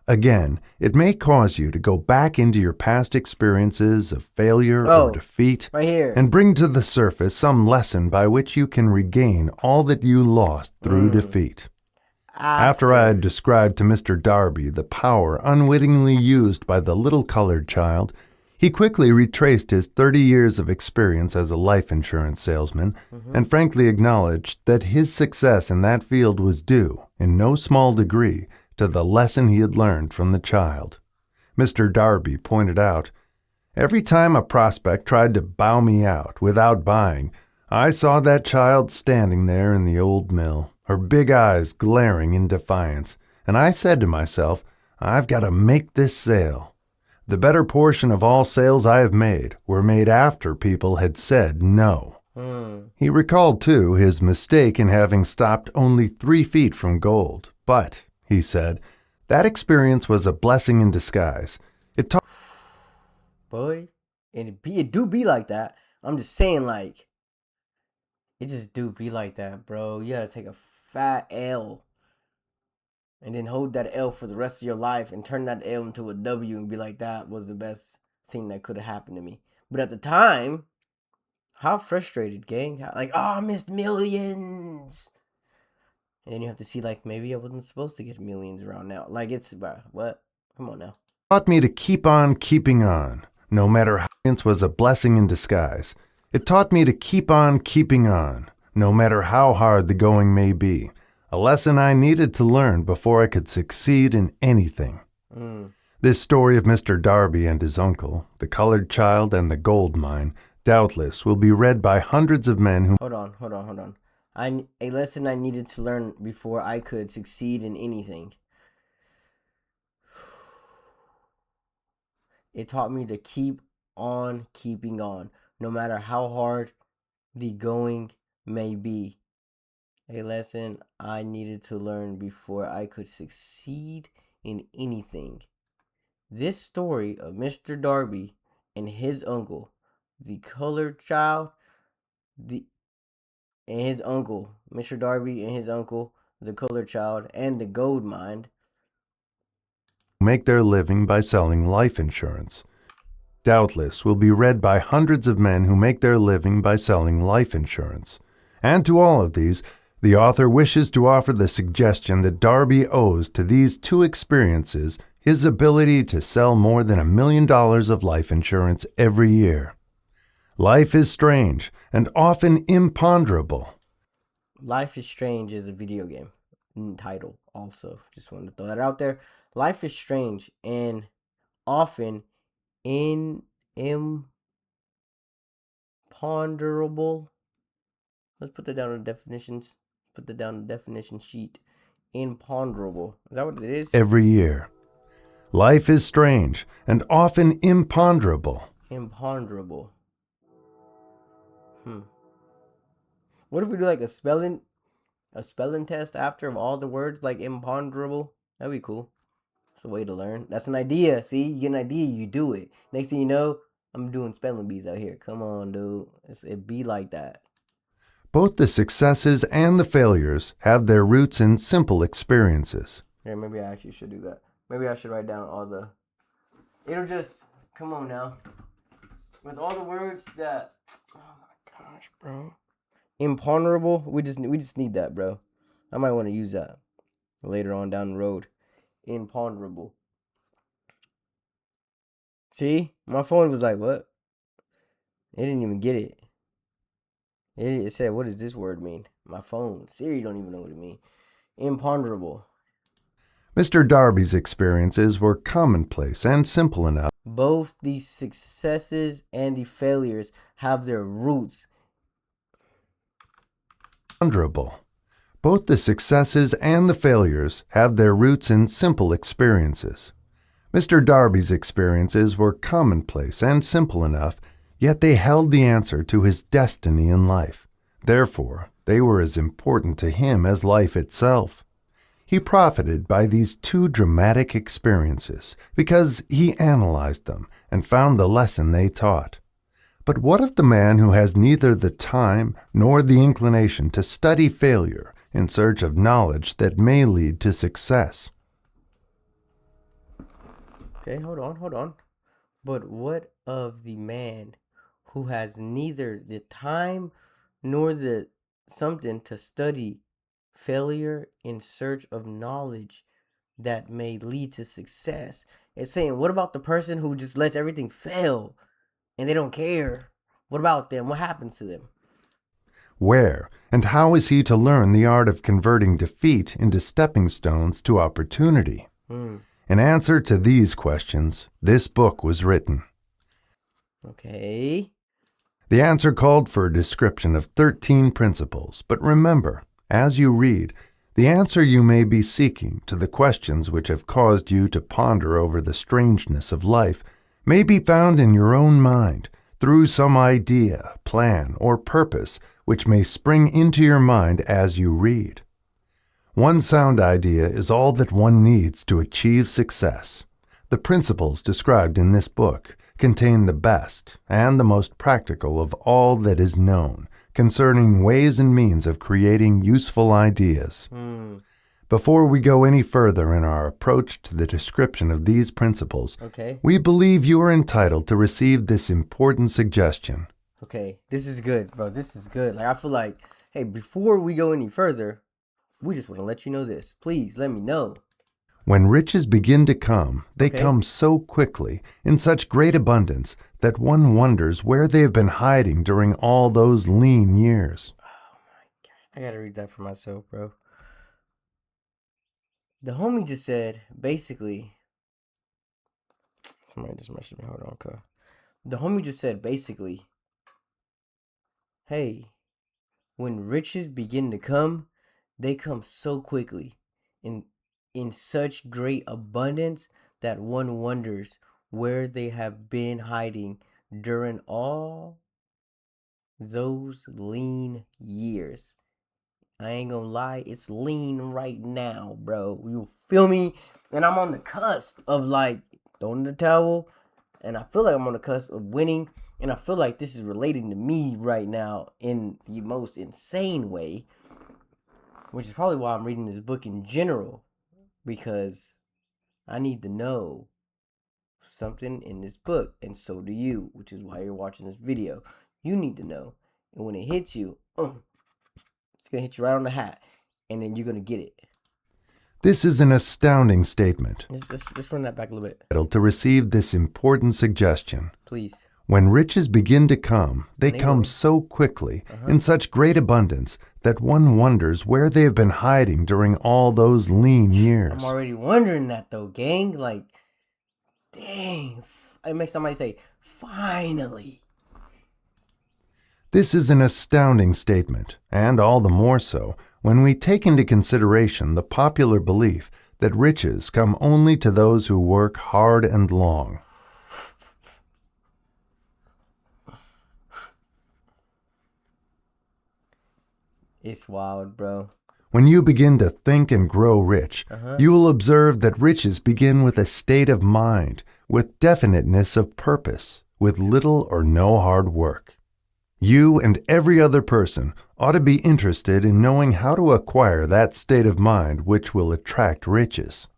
Speaker 2: Again, it may cause you to go back into your past experiences of failure or defeat
Speaker 1: right here,
Speaker 2: and bring to the surface some lesson by which you can regain all that you lost through defeat. After I had described to Mr. Darby the power unwittingly used by the little colored child, he quickly retraced his 30 years of experience as a life insurance salesman and frankly acknowledged that his success in that field was due, in no small degree, to the lesson he had learned from the child. Mr. Darby pointed out, "Every time a prospect tried to bow me out without buying, I saw that child standing there in the old mill, her big eyes glaring in defiance, and I said to myself, I've got to make this sale. The better portion of all sales I have made were made after people had said no." He recalled, too, his mistake in having stopped only 3 feet from gold, but, he said, that experience was a blessing in disguise. It taught
Speaker 1: Boy, and it do be like that. I'm just saying, like, it just do be like that, bro. You gotta take a fat L and then hold that L for the rest of your life and turn that L into a W and be like, that was the best thing that could have happened to me. But at the time, how frustrated, gang. Like, oh, I missed millions. And then you have to see, like, maybe I wasn't supposed to get millions around now. Like, it's, bro, what? Come on now.
Speaker 2: Taught me to keep on keeping on, no matter how it was a blessing in disguise. It taught me to keep on keeping on, no matter how hard the going may be. A lesson I needed to learn before I could succeed in anything. This story of Mr. Darby and his uncle, the colored child and the gold mine, doubtless will be read by hundreds of men who...
Speaker 1: Hold on. A lesson I needed to learn before I could succeed in anything. It taught me to keep on keeping on, no matter how hard the going may be. A lesson I needed to learn before I could succeed in anything. This story of Mr. Darby and his uncle, the colored child, and his uncle, Mr. Darby and his uncle, the colored child, and the gold mine,
Speaker 2: make their living by selling life insurance. Doubtless will be read by hundreds of men who make their living by selling life insurance. And to all of these, the author wishes to offer the suggestion that Darby owes to these two experiences his ability to sell more than $1 million of life insurance every year. Life is strange and often imponderable.
Speaker 1: Life is Strange is a video game title also. Just wanted to throw that out there. Life is strange and often imponderable. Let's put that down in the definitions. Put that down in the definition sheet. Imponderable. Is that what it is?
Speaker 2: Every year. Life is strange and often imponderable.
Speaker 1: Imponderable. What if we do like a spelling test after of all the words, like imponderable? That'd be cool. It's a way to learn. That's an idea. See, you get an idea, you do it. Next thing you know, I'm doing spelling bees out here. Come on, dude. It be like that.
Speaker 2: Both the successes and the failures have their roots in simple experiences.
Speaker 1: Yeah, maybe I actually should do that. Maybe I should write down all the... It'll just... Come on now. With all the words that... Oh my gosh, bro. Imponderable. We just need that, bro. I might want to use that later on down the road. Imponderable. See? My phone was like, what? It didn't even get it. It said, what does this word mean? My phone. Siri don't even know what it means. Imponderable.
Speaker 2: Mr. Darby's experiences were commonplace and simple enough.
Speaker 1: Both the successes and the failures have their roots.
Speaker 2: Imponderable. Both the successes and the failures have their roots in simple experiences. Mr. Darby's experiences were commonplace and simple enough, yet they held the answer to his destiny in life. Therefore, they were as important to him as life itself. He profited by these two dramatic experiences because he analyzed them and found the lesson they taught. But what of the man who has neither the time nor the inclination to study failure in search of knowledge that may lead to success?
Speaker 1: Okay, hold on. But what of the man who has neither the time nor the something to study failure in search of knowledge that may lead to success? It's saying, what about the person who just lets everything fail and they don't care? What about them? What happens to them?
Speaker 2: Where and how is he to learn the art of converting defeat into stepping stones to opportunity? In answer to these questions, this book was written.
Speaker 1: Okay.
Speaker 2: The answer called for a description of 13 principles, but remember, as you read, the answer you may be seeking to the questions which have caused you to ponder over the strangeness of life may be found in your own mind through some idea, plan, or purpose which may spring into your mind as you read. One sound idea is all that one needs to achieve success. The principles described in this book contain the best and the most practical of all that is known concerning ways and means of creating useful ideas. Before we go any further in our approach to the description of these principles,
Speaker 1: Okay.
Speaker 2: we believe you are entitled to receive this important suggestion.
Speaker 1: Okay. This is good, bro. This is good. Like, I feel like, hey, before we go any further, we just want to let you know this. Please let me know.
Speaker 2: When riches begin to come, they
Speaker 1: Okay.
Speaker 2: come so quickly, in such great abundance, that one wonders where they have been hiding during all those lean years.
Speaker 1: I gotta read that for myself, bro. The homie just said, basically, somebody just messaged me. Hold on, cuz. The homie just said, basically, hey, when riches begin to come, they come so quickly, in such great abundance that one wonders where they have been hiding during all those lean years. I ain't gonna lie, it's lean right now, bro. You feel me? And I'm on the cusp of like throwing the towel, and I feel like I'm on the cusp of winning, and I feel like this is relating to me right now in the most insane way, which is probably why I'm reading this book in general, because I need to know something in this book, and so do you, which is why you're watching this video. You need to know, and when it hits you, it's gonna hit you right on the hat, and then you're gonna get it.
Speaker 2: This is an astounding statement.
Speaker 1: Let's run that back a little bit,
Speaker 2: Entitled to receive this important suggestion.
Speaker 1: please.
Speaker 2: When riches begin to come, they
Speaker 1: They
Speaker 2: come
Speaker 1: will.
Speaker 2: so quickly, in such great abundance, that one wonders where they have been hiding during all those lean years.
Speaker 1: I'm already wondering that though, gang. Like, dang, it makes somebody say, finally.
Speaker 2: This is an astounding statement, and all the more so when we take into consideration the popular belief that riches come only to those who work hard and long.
Speaker 1: It's wild, bro.
Speaker 2: When you begin to think and grow rich,
Speaker 1: Uh-huh.
Speaker 2: you will observe that riches begin with a state of mind, with definiteness of purpose, with little or no hard work. You and every other person ought to be interested in knowing how to acquire that state of mind which will attract riches.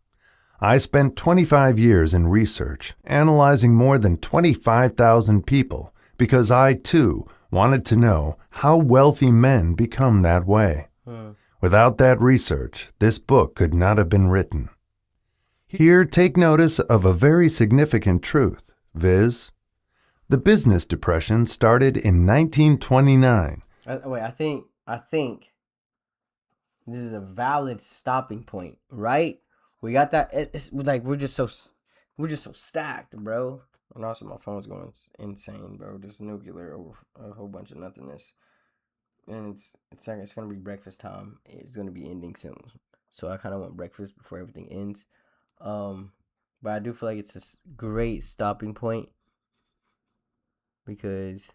Speaker 2: I spent 25 years in research, analyzing more than 25,000 people, because I, too, wanted to know how wealthy men become that way. Without that research, this book could not have been written. Here, take notice of a very significant truth, viz., the business depression started in 1929.
Speaker 1: Wait, I think this is a valid stopping point, right? We got that. It's like we're just so stacked, bro. And also, my phone's going insane, bro. Just nuclear over a whole bunch of nothingness, and it's gonna be breakfast time. It's gonna be ending soon, so I kind of want breakfast before everything ends. But I do feel like it's a great stopping point because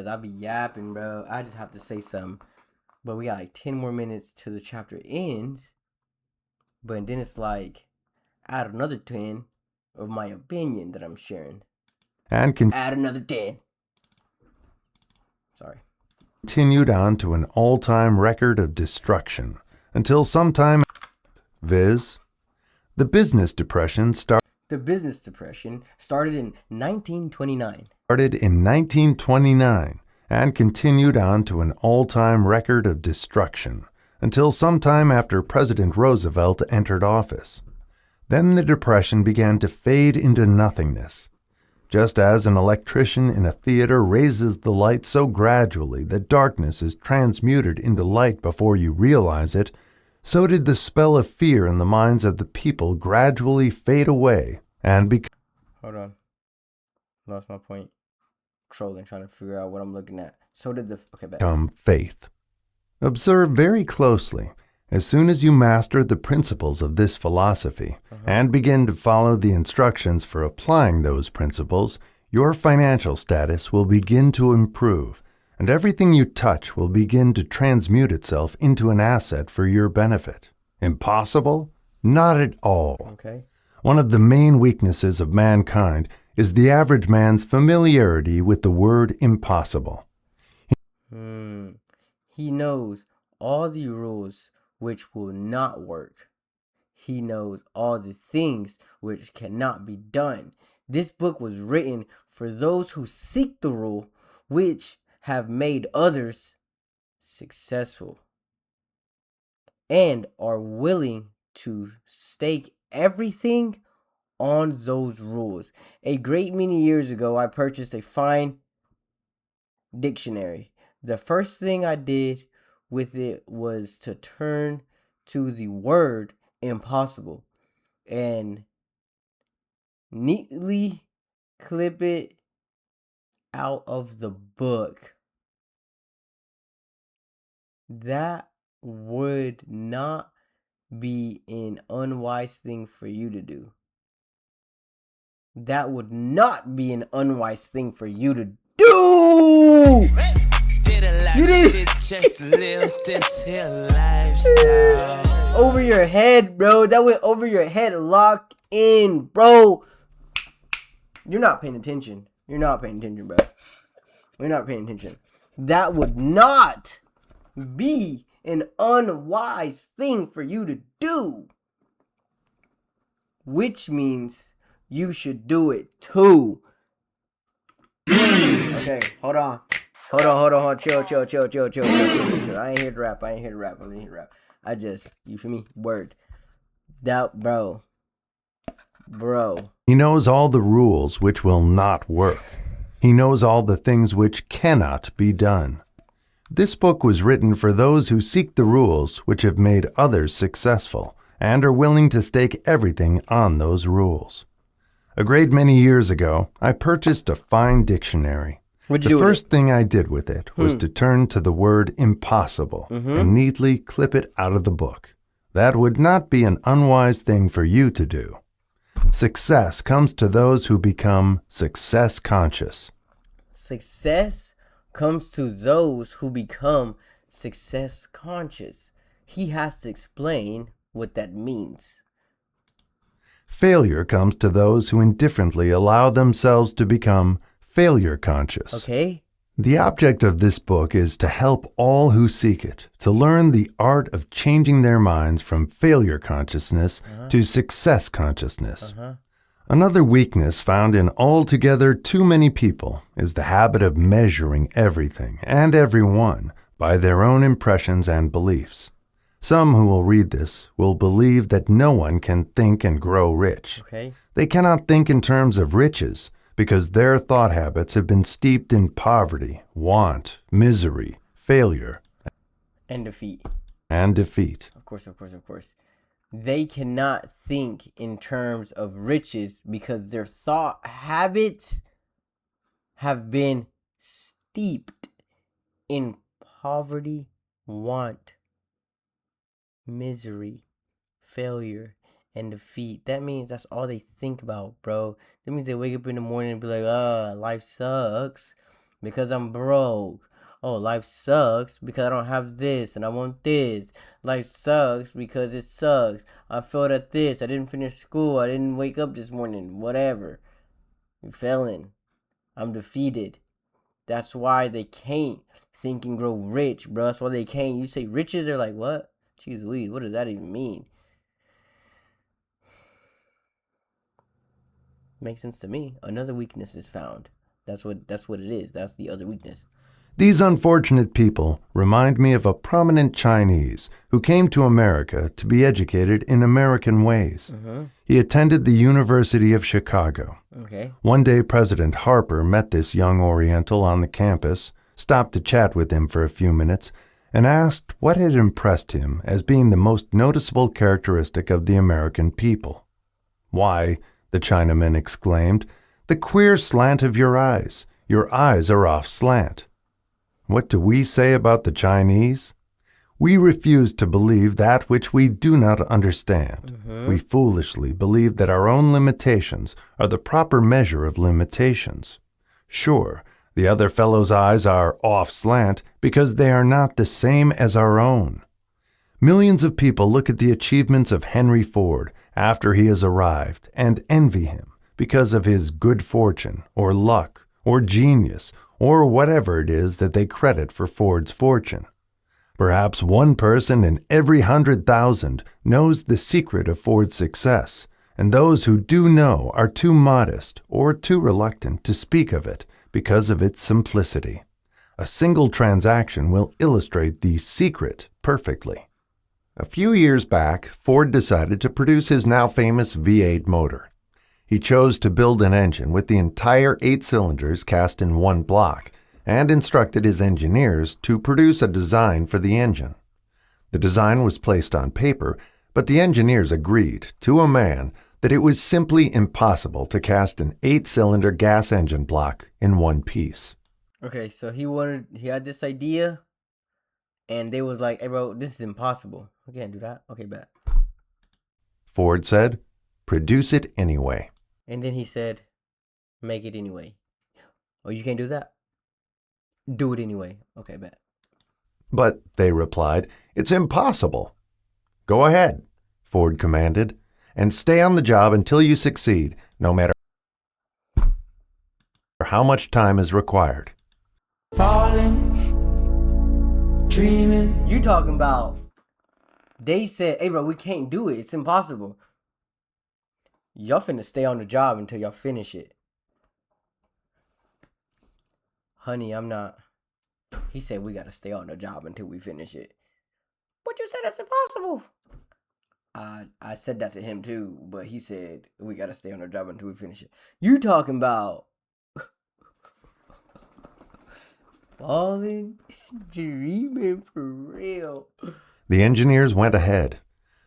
Speaker 1: I be yapping, bro. I just have to say something. But we got like 10 more minutes till the chapter ends. But then it's like, add another 10 of my opinion that I'm sharing.
Speaker 2: And
Speaker 1: Add another 10. Sorry.
Speaker 2: continued on to an all-time record of destruction until sometime, viz., the business depression
Speaker 1: The business depression started in 1929.
Speaker 2: started in 1929 and continued on to an all-time record of destruction until sometime after President Roosevelt entered office. Then the depression began to fade into nothingness. Just as an electrician in a theater raises the light so gradually that darkness is transmuted into light before you realize it, so did the spell of fear in the minds of the people gradually fade away and
Speaker 1: Hold on. Lost my point. Trolling, trying to figure out what I'm looking at. So did the... Okay, back.
Speaker 2: become faith. Observe very closely. As soon as you master the principles of this philosophy and begin to follow the instructions for applying those principles, your financial status will begin to improve, and everything you touch will begin to transmute itself into an asset for your benefit. Impossible? Not at all.
Speaker 1: Okay.
Speaker 2: One of the main weaknesses of mankind is the average man's familiarity with the word impossible.
Speaker 1: He knows all the rules which will not work. He knows all the things which cannot be done. This book was written for those who seek the rule which have made others successful and are willing to stake everything on those rules. A great many years ago, I purchased a fine dictionary. The first thing I did with it was to turn to the word impossible and neatly clip it out of the book. That would not be an unwise thing for you to do. That would not be an unwise thing for you to do. You did
Speaker 5: just live this here lifestyle.
Speaker 1: Over your head, bro. That went over your head. Lock in, bro. You're not paying attention. You're not paying attention, bro. You're not paying attention. That would not be an unwise thing for you to do. Which means you should do it too. Okay, hold on. Hold on. Chill. I ain't here to rap. I'm here to rap. I just, you feel me? Word. That, bro.
Speaker 2: He knows all the rules which will not work. He knows all the things which cannot be done. This book was written for those who seek the rules which have made others successful and are willing to stake everything on those rules. A great many years ago, I purchased a fine dictionary.
Speaker 1: What'd you do
Speaker 2: The
Speaker 1: with
Speaker 2: first thing I did with it was to turn to the word impossible and neatly clip it out of the book. That would not be an unwise thing for you to do. Success comes to those who become success conscious.
Speaker 1: Success comes to those who become success conscious. He has to explain what that means.
Speaker 2: Failure comes to those who indifferently allow themselves to become failure conscious.
Speaker 1: Okay?
Speaker 2: The object of this book is to help all who seek it to learn the art of changing their minds from failure consciousness to success consciousness. Another weakness found in altogether too many people is the habit of measuring everything and everyone by their own impressions and beliefs. Some who will read this will believe that no one can think and grow rich.
Speaker 1: Okay?
Speaker 2: They cannot think in terms of riches because their thought habits have been steeped in poverty, want, misery, failure,
Speaker 1: And defeat.
Speaker 2: and defeat.
Speaker 1: Of course. They cannot think in terms of riches because their thought habits have been steeped in poverty, want, misery, failure, and defeat. That means that's all they think about, bro. That means they wake up in the morning and be like, life sucks because I'm broke. Oh, life sucks because I don't have this and I want this. Life sucks because it sucks. I failed at this. I didn't finish school. I didn't wake up this morning. Whatever. I'm failing. I'm defeated. That's why they can't think and grow rich, bro. That's why they can't. You say riches, they're like, what? Jeez Louise, what does that even mean? Makes sense to me. Another weakness is found. That's what it is. That's the other weakness.
Speaker 2: These unfortunate people remind me of a prominent Chinese who came to America to be educated in American ways. He attended the University of Chicago.
Speaker 1: Okay.
Speaker 2: One day, President Harper met this young Oriental on the campus, stopped to chat with him for a few minutes, and asked what had impressed him as being the most noticeable characteristic of the American people. "Why," the Chinaman exclaimed, "the queer slant of your eyes. Your eyes are off slant." What do we say about the Chinese? We refuse to believe that which we do not understand. We foolishly believe that our own limitations are the proper measure of limitations. Sure, the other fellow's eyes are off slant because they are not the same as our own. Millions of people look at the achievements of Henry Ford after he has arrived and envy him because of his good fortune or luck or genius or whatever it is that they credit for Ford's fortune. Perhaps one person in every 100,000 knows the secret of Ford's success, and those who do know are too modest or too reluctant to speak of it because of its simplicity. A single transaction will illustrate the secret perfectly. A few years back, Ford decided to produce his now famous V8 motor. He chose to build an engine with the entire 8 cylinders cast in one block, and instructed his engineers to produce a design for the engine. The design was placed on paper, but the engineers agreed, to a man, that it was simply impossible to cast an 8-cylinder gas engine block in one piece.
Speaker 1: Okay, so he had this idea, and they was like, hey bro, this is impossible. We can't do that. Okay, bet.
Speaker 2: Ford said, "Produce it anyway."
Speaker 1: And then he said, make it anyway. Oh, you can't do that? Do it anyway. Okay, bet.
Speaker 2: But, they replied, "It's impossible." "Go ahead," Ford commanded, "and stay on the job until you succeed, no matter how much time is required."
Speaker 4: Falling, dreaming.
Speaker 1: You talking about, they said, hey bro, we can't do it. It's impossible. Y'all finna stay on the job until y'all finish it. Honey, I'm not. He said we gotta stay on the job until we finish it. But you said it's impossible. I said that to him too, but he said we gotta stay on the job until we finish it. You talking about falling, dreaming for real.
Speaker 2: The engineers went ahead.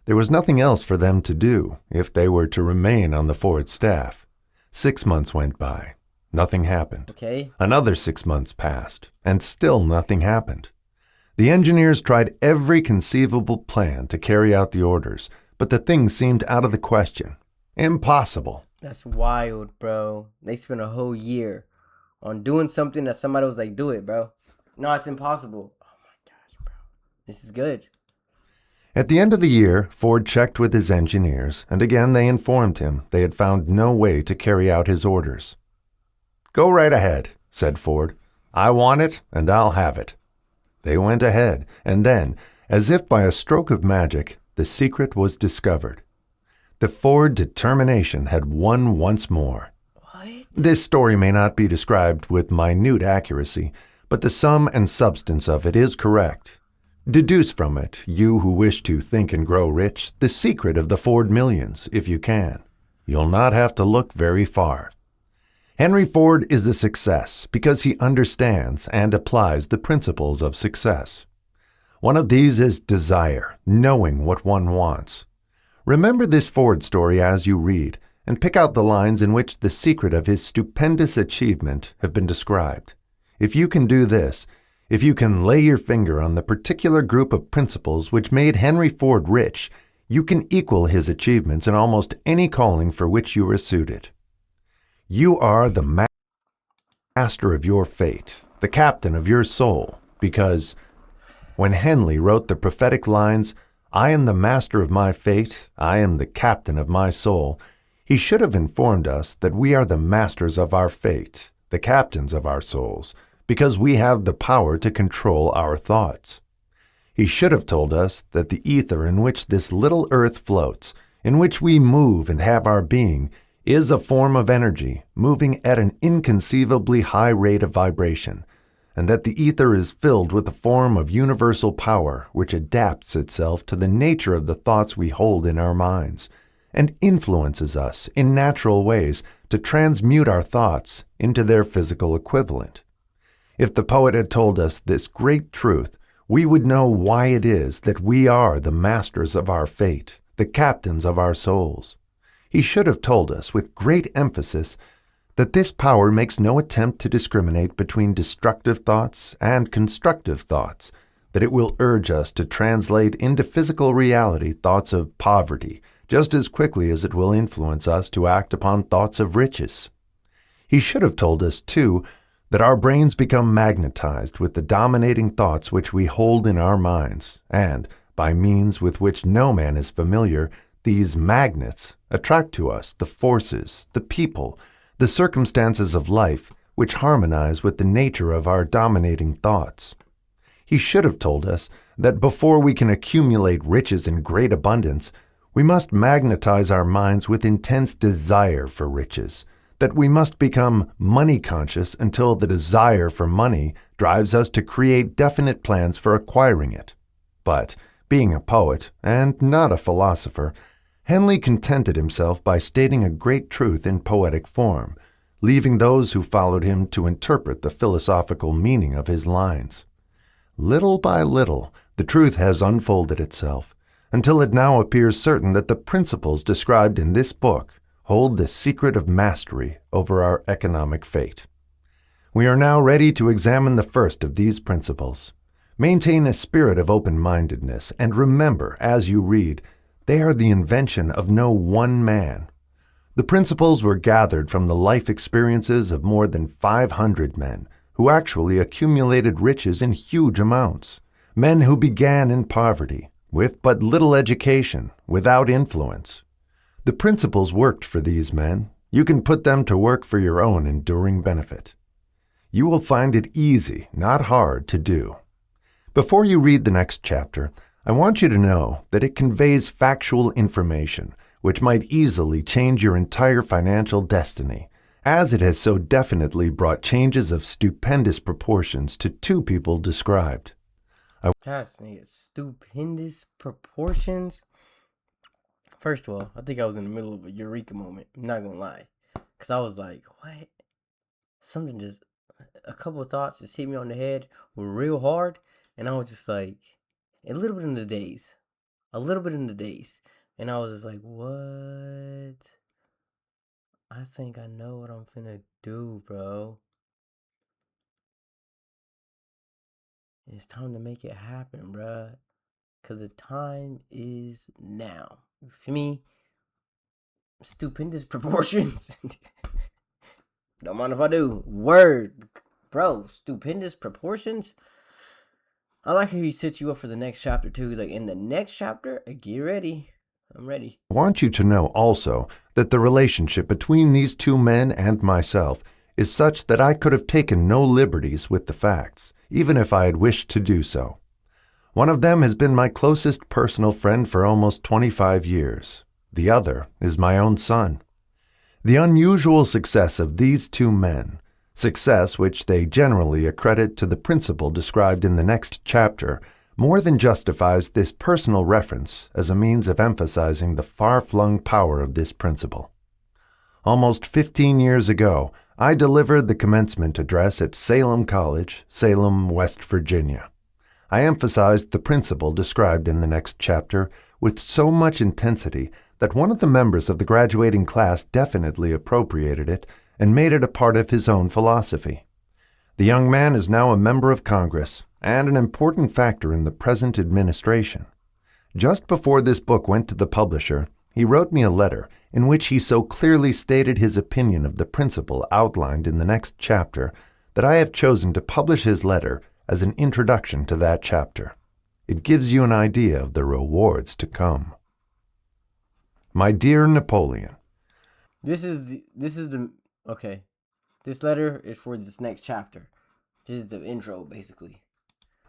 Speaker 2: There was nothing else for them to do if they were to remain on the Ford staff. 6 months went by. Nothing happened.
Speaker 1: Okay.
Speaker 2: Another 6 months passed, and still nothing happened. The engineers tried every conceivable plan to carry out the orders, but the thing seemed out of the question. Impossible.
Speaker 1: That's wild, bro. They spent a whole year on doing something that somebody was like, do it, bro. No, it's impossible. Oh my gosh, bro. This is good.
Speaker 2: At the end of the year, Ford checked with his engineers, and again they informed him they had found no way to carry out his orders. "Go right ahead," said Ford. "I want it, and I'll have it." They went ahead, and then, as if by a stroke of magic, the secret was discovered. The Ford determination had won once more.
Speaker 1: What?
Speaker 2: This story may not be described with minute accuracy, but the sum and substance of it is correct. Deduce from it, you who wish to think and grow rich, the secret of the Ford millions, if you can. You'll not have to look very far. Henry Ford is a success because he understands and applies the principles of success. One of these is desire, knowing what one wants. Remember this Ford story as you read, and pick out the lines in which the secret of his stupendous achievement have been described. If you can do this, if you can lay your finger on the particular group of principles which made Henry Ford rich, you can equal his achievements in almost any calling for which you are suited. You are the master of your fate, the captain of your soul, because when Henley wrote the prophetic lines, "I am the master of my fate, I am the captain of my soul," he should have informed us that we are the masters of our fate, the captains of our souls, because we have the power to control our thoughts. He should have told us that the ether in which this little earth floats, in which we move and have our being, is a form of energy moving at an inconceivably high rate of vibration, and that the ether is filled with a form of universal power which adapts itself to the nature of the thoughts we hold in our minds, and influences us in natural ways to transmute our thoughts into their physical equivalent. If the poet had told us this great truth, we would know why it is that we are the masters of our fate, the captains of our souls. He should have told us with great emphasis that this power makes no attempt to discriminate between destructive thoughts and constructive thoughts, that it will urge us to translate into physical reality thoughts of poverty just as quickly as it will influence us to act upon thoughts of riches. He should have told us, too, that our brains become magnetized with the dominating thoughts which we hold in our minds, and, by means with which no man is familiar, these magnets attract to us the forces, the people, the circumstances of life which harmonize with the nature of our dominating thoughts. He should have told us that before we can accumulate riches in great abundance, we must magnetize our minds with intense desire for riches, that we must become money conscious until the desire for money drives us to create definite plans for acquiring it. But, being a poet, and not a philosopher, Henley contented himself by stating a great truth in poetic form, leaving those who followed him to interpret the philosophical meaning of his lines. Little by little, the truth has unfolded itself, until it now appears certain that the principles described in this book hold the secret of mastery over our economic fate. We are now ready to examine the first of these principles. Maintain a spirit of open-mindedness, and remember, as you read, they are the invention of no one man. The principles were gathered from the life experiences of more than 500 men who actually accumulated riches in huge amounts, men who began in poverty, with but little education, without influence. The principles worked for these men. You can put them to work for your own enduring benefit. You will find it easy, not hard, to do. Before you read the next chapter, I want you to know that it conveys factual information which might easily change your entire financial destiny, as it has so definitely brought changes of stupendous proportions to two people described.
Speaker 1: That's me, stupendous proportions. First of all, I think I was in the middle of a eureka moment. I'm not gonna lie, because I was like, what? Something just, a couple of thoughts just hit me on the head real hard, and I was just like, a little bit in the daze. And I was just like, what? I think I know what I'm finna do, bro. It's time to make it happen, bruh. Because the time is now. You feel me? Stupendous proportions. Don't mind if I do. Word. Bro, stupendous proportions. I like how he sets you up for the next chapter, too. Like, in the next chapter, get ready. I'm ready.
Speaker 2: I want you to know also that the relationship between these two men and myself is such that I could have taken no liberties with the facts, even if I had wished to do so. One of them has been my closest personal friend for almost 25 years. The other is my own son. The unusual success of these two men, success which they generally accredit to the principle described in the next chapter, more than justifies this personal reference as a means of emphasizing the far-flung power of this principle. Almost 15 years ago, I delivered the commencement address at Salem College, Salem, West Virginia. I emphasized the principle described in the next chapter with so much intensity that one of the members of the graduating class definitely appropriated it and made it a part of his own philosophy. The young man is now a member of Congress and an important factor in the present administration. Just before this book went to the publisher, he wrote me a letter in which he so clearly stated his opinion of the principle outlined in the next chapter that I have chosen to publish his letter as an introduction to that chapter. It gives you an idea of the rewards to come. My dear Napoleon.
Speaker 1: Okay. This letter is for this next chapter. This is the intro, basically.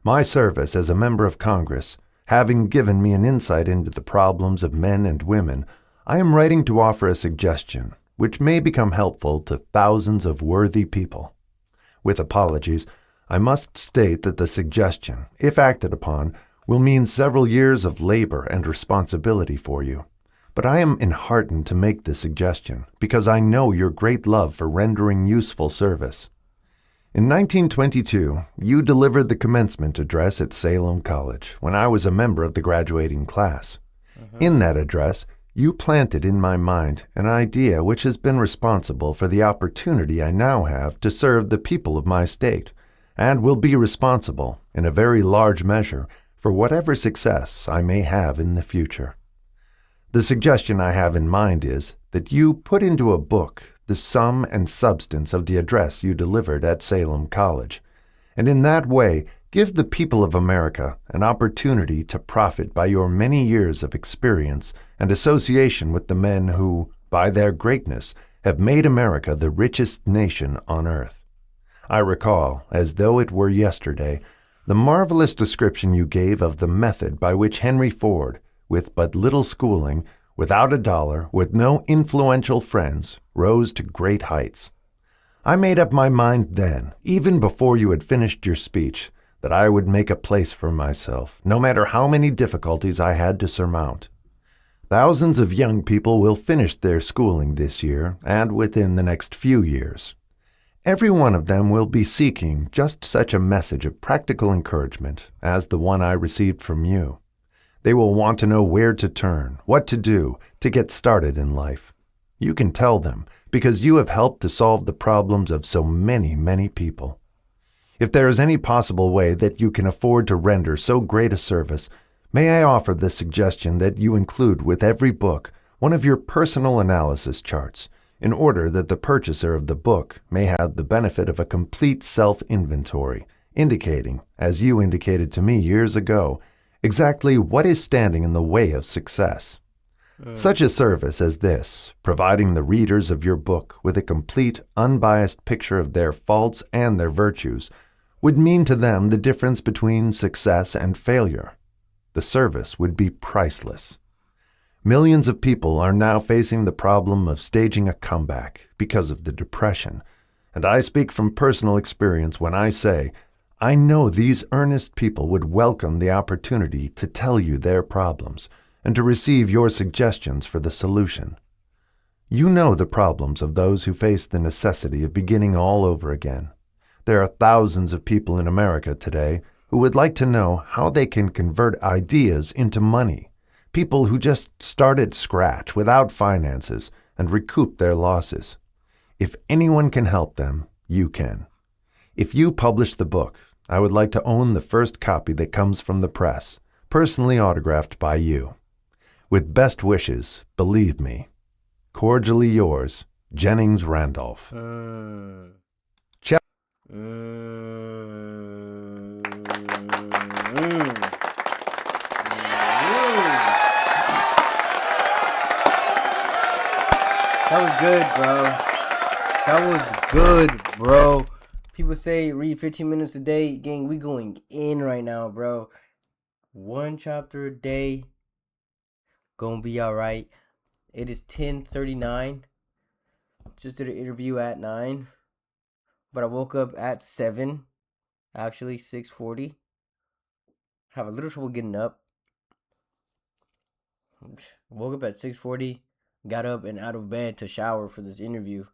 Speaker 2: My service as a member of Congress, having given me an insight into the problems of men and women, I am writing to offer a suggestion which may become helpful to thousands of worthy people. With apologies, I must state that the suggestion, if acted upon, will mean several years of labor and responsibility for you. But I am enheartened to make this suggestion because I know your great love for rendering useful service. In 1922, you delivered the commencement address at Salem College when I was a member of the graduating class. In that address, you planted in my mind an idea which has been responsible for the opportunity I now have to serve the people of my state, and will be responsible, in a very large measure, for whatever success I may have in the future. The suggestion I have in mind is that you put into a book the sum and substance of the address you delivered at Salem College, and in that way give the people of America an opportunity to profit by your many years of experience and association with the men who, by their greatness, have made America the richest nation on earth. I recall, as though it were yesterday, The marvelous description you gave of the method by which Henry Ford, with but little schooling, without a dollar, with no influential friends, rose to great heights. I made up my mind then, even before you had finished your speech, that I would make a place for myself, no matter how many difficulties I had to surmount. Thousands of young people will finish their schooling this year and within the next few years. Every one of them will be seeking just such a message of practical encouragement as the one I received from you. They will want to know where to turn, what to do to get started in life. You can tell them because you have helped to solve the problems of so many, many people. If there is any possible way that you can afford to render so great a service, may I offer the suggestion that you include with every book one of your personal analysis charts, in order that the purchaser of the book may have the benefit of a complete self-inventory, indicating, as you indicated to me years ago, exactly what is standing in the way of success. Such a service as this, providing the readers of your book with a complete, unbiased picture of their faults and their virtues, would mean to them the difference between success and failure. The service would be priceless. Millions of people are now facing the problem of staging a comeback because of the depression, and I speak from personal experience when I say, I know these earnest people would welcome the opportunity to tell you their problems and to receive your suggestions for the solution. You know the problems of those who face the necessity of beginning all over again. There are thousands of people in America today who would like to know how they can convert ideas into money. People who just start at scratch without finances and recoup their losses. If anyone can help them, you can. If you publish the book, I would like to own the first copy that comes from the press, personally autographed by you. With best wishes, believe me. Cordially yours, Jennings Randolph.
Speaker 1: That was good, bro. That was good, bro. People say read 15 minutes a day. Gang, we going in right now, bro. 1 chapter a day. Gonna be alright. It is 10:39. Just did an interview at 9. But I woke up at 7. Actually, 6:40. Have a little trouble getting up. Woke up at 6:40. Got up and out of bed to shower for this interview.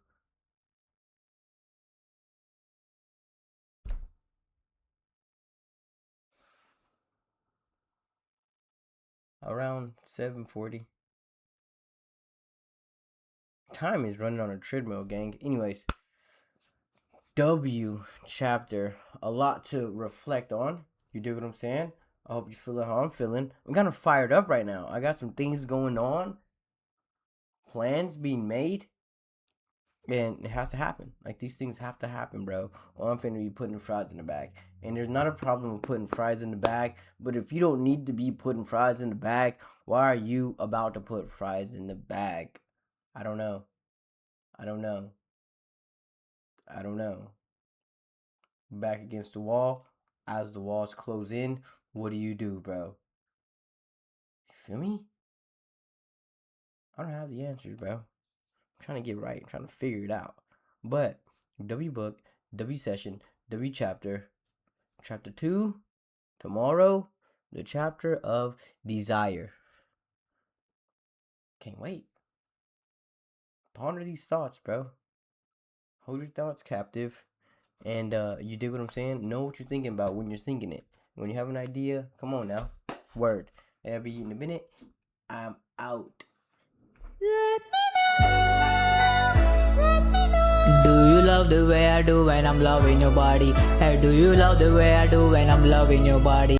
Speaker 1: Around 7:40. Time is running on a treadmill, gang. Anyways, W chapter. A lot to reflect on. You dig what I'm saying? I hope you feel how I'm feeling. I'm kind of fired up right now. I got some things going on. Plans being made. And it has to happen. Like, these things have to happen, bro. Or I'm finna be putting fries in the bag. And there's not a problem with putting fries in the bag. But if you don't need to be putting fries in the bag, why are you about to put fries in the bag? I don't know. Back against the wall. As the walls close in, what do you do, bro? You feel me? I don't have the answers, bro. I'm trying to get right. I'm trying to figure it out. But W book, W session, W chapter. Chapter 2, tomorrow, the chapter of desire. Can't wait. Ponder these thoughts, bro. Hold your thoughts captive. And you dig what I'm saying? Know what you're thinking about when you're thinking it. When you have an idea, come on now. Word. I'll be in a minute. I'm out.
Speaker 6: Do you love the way I do when I'm loving your body? Hey, do you love the way I do when I'm loving your body?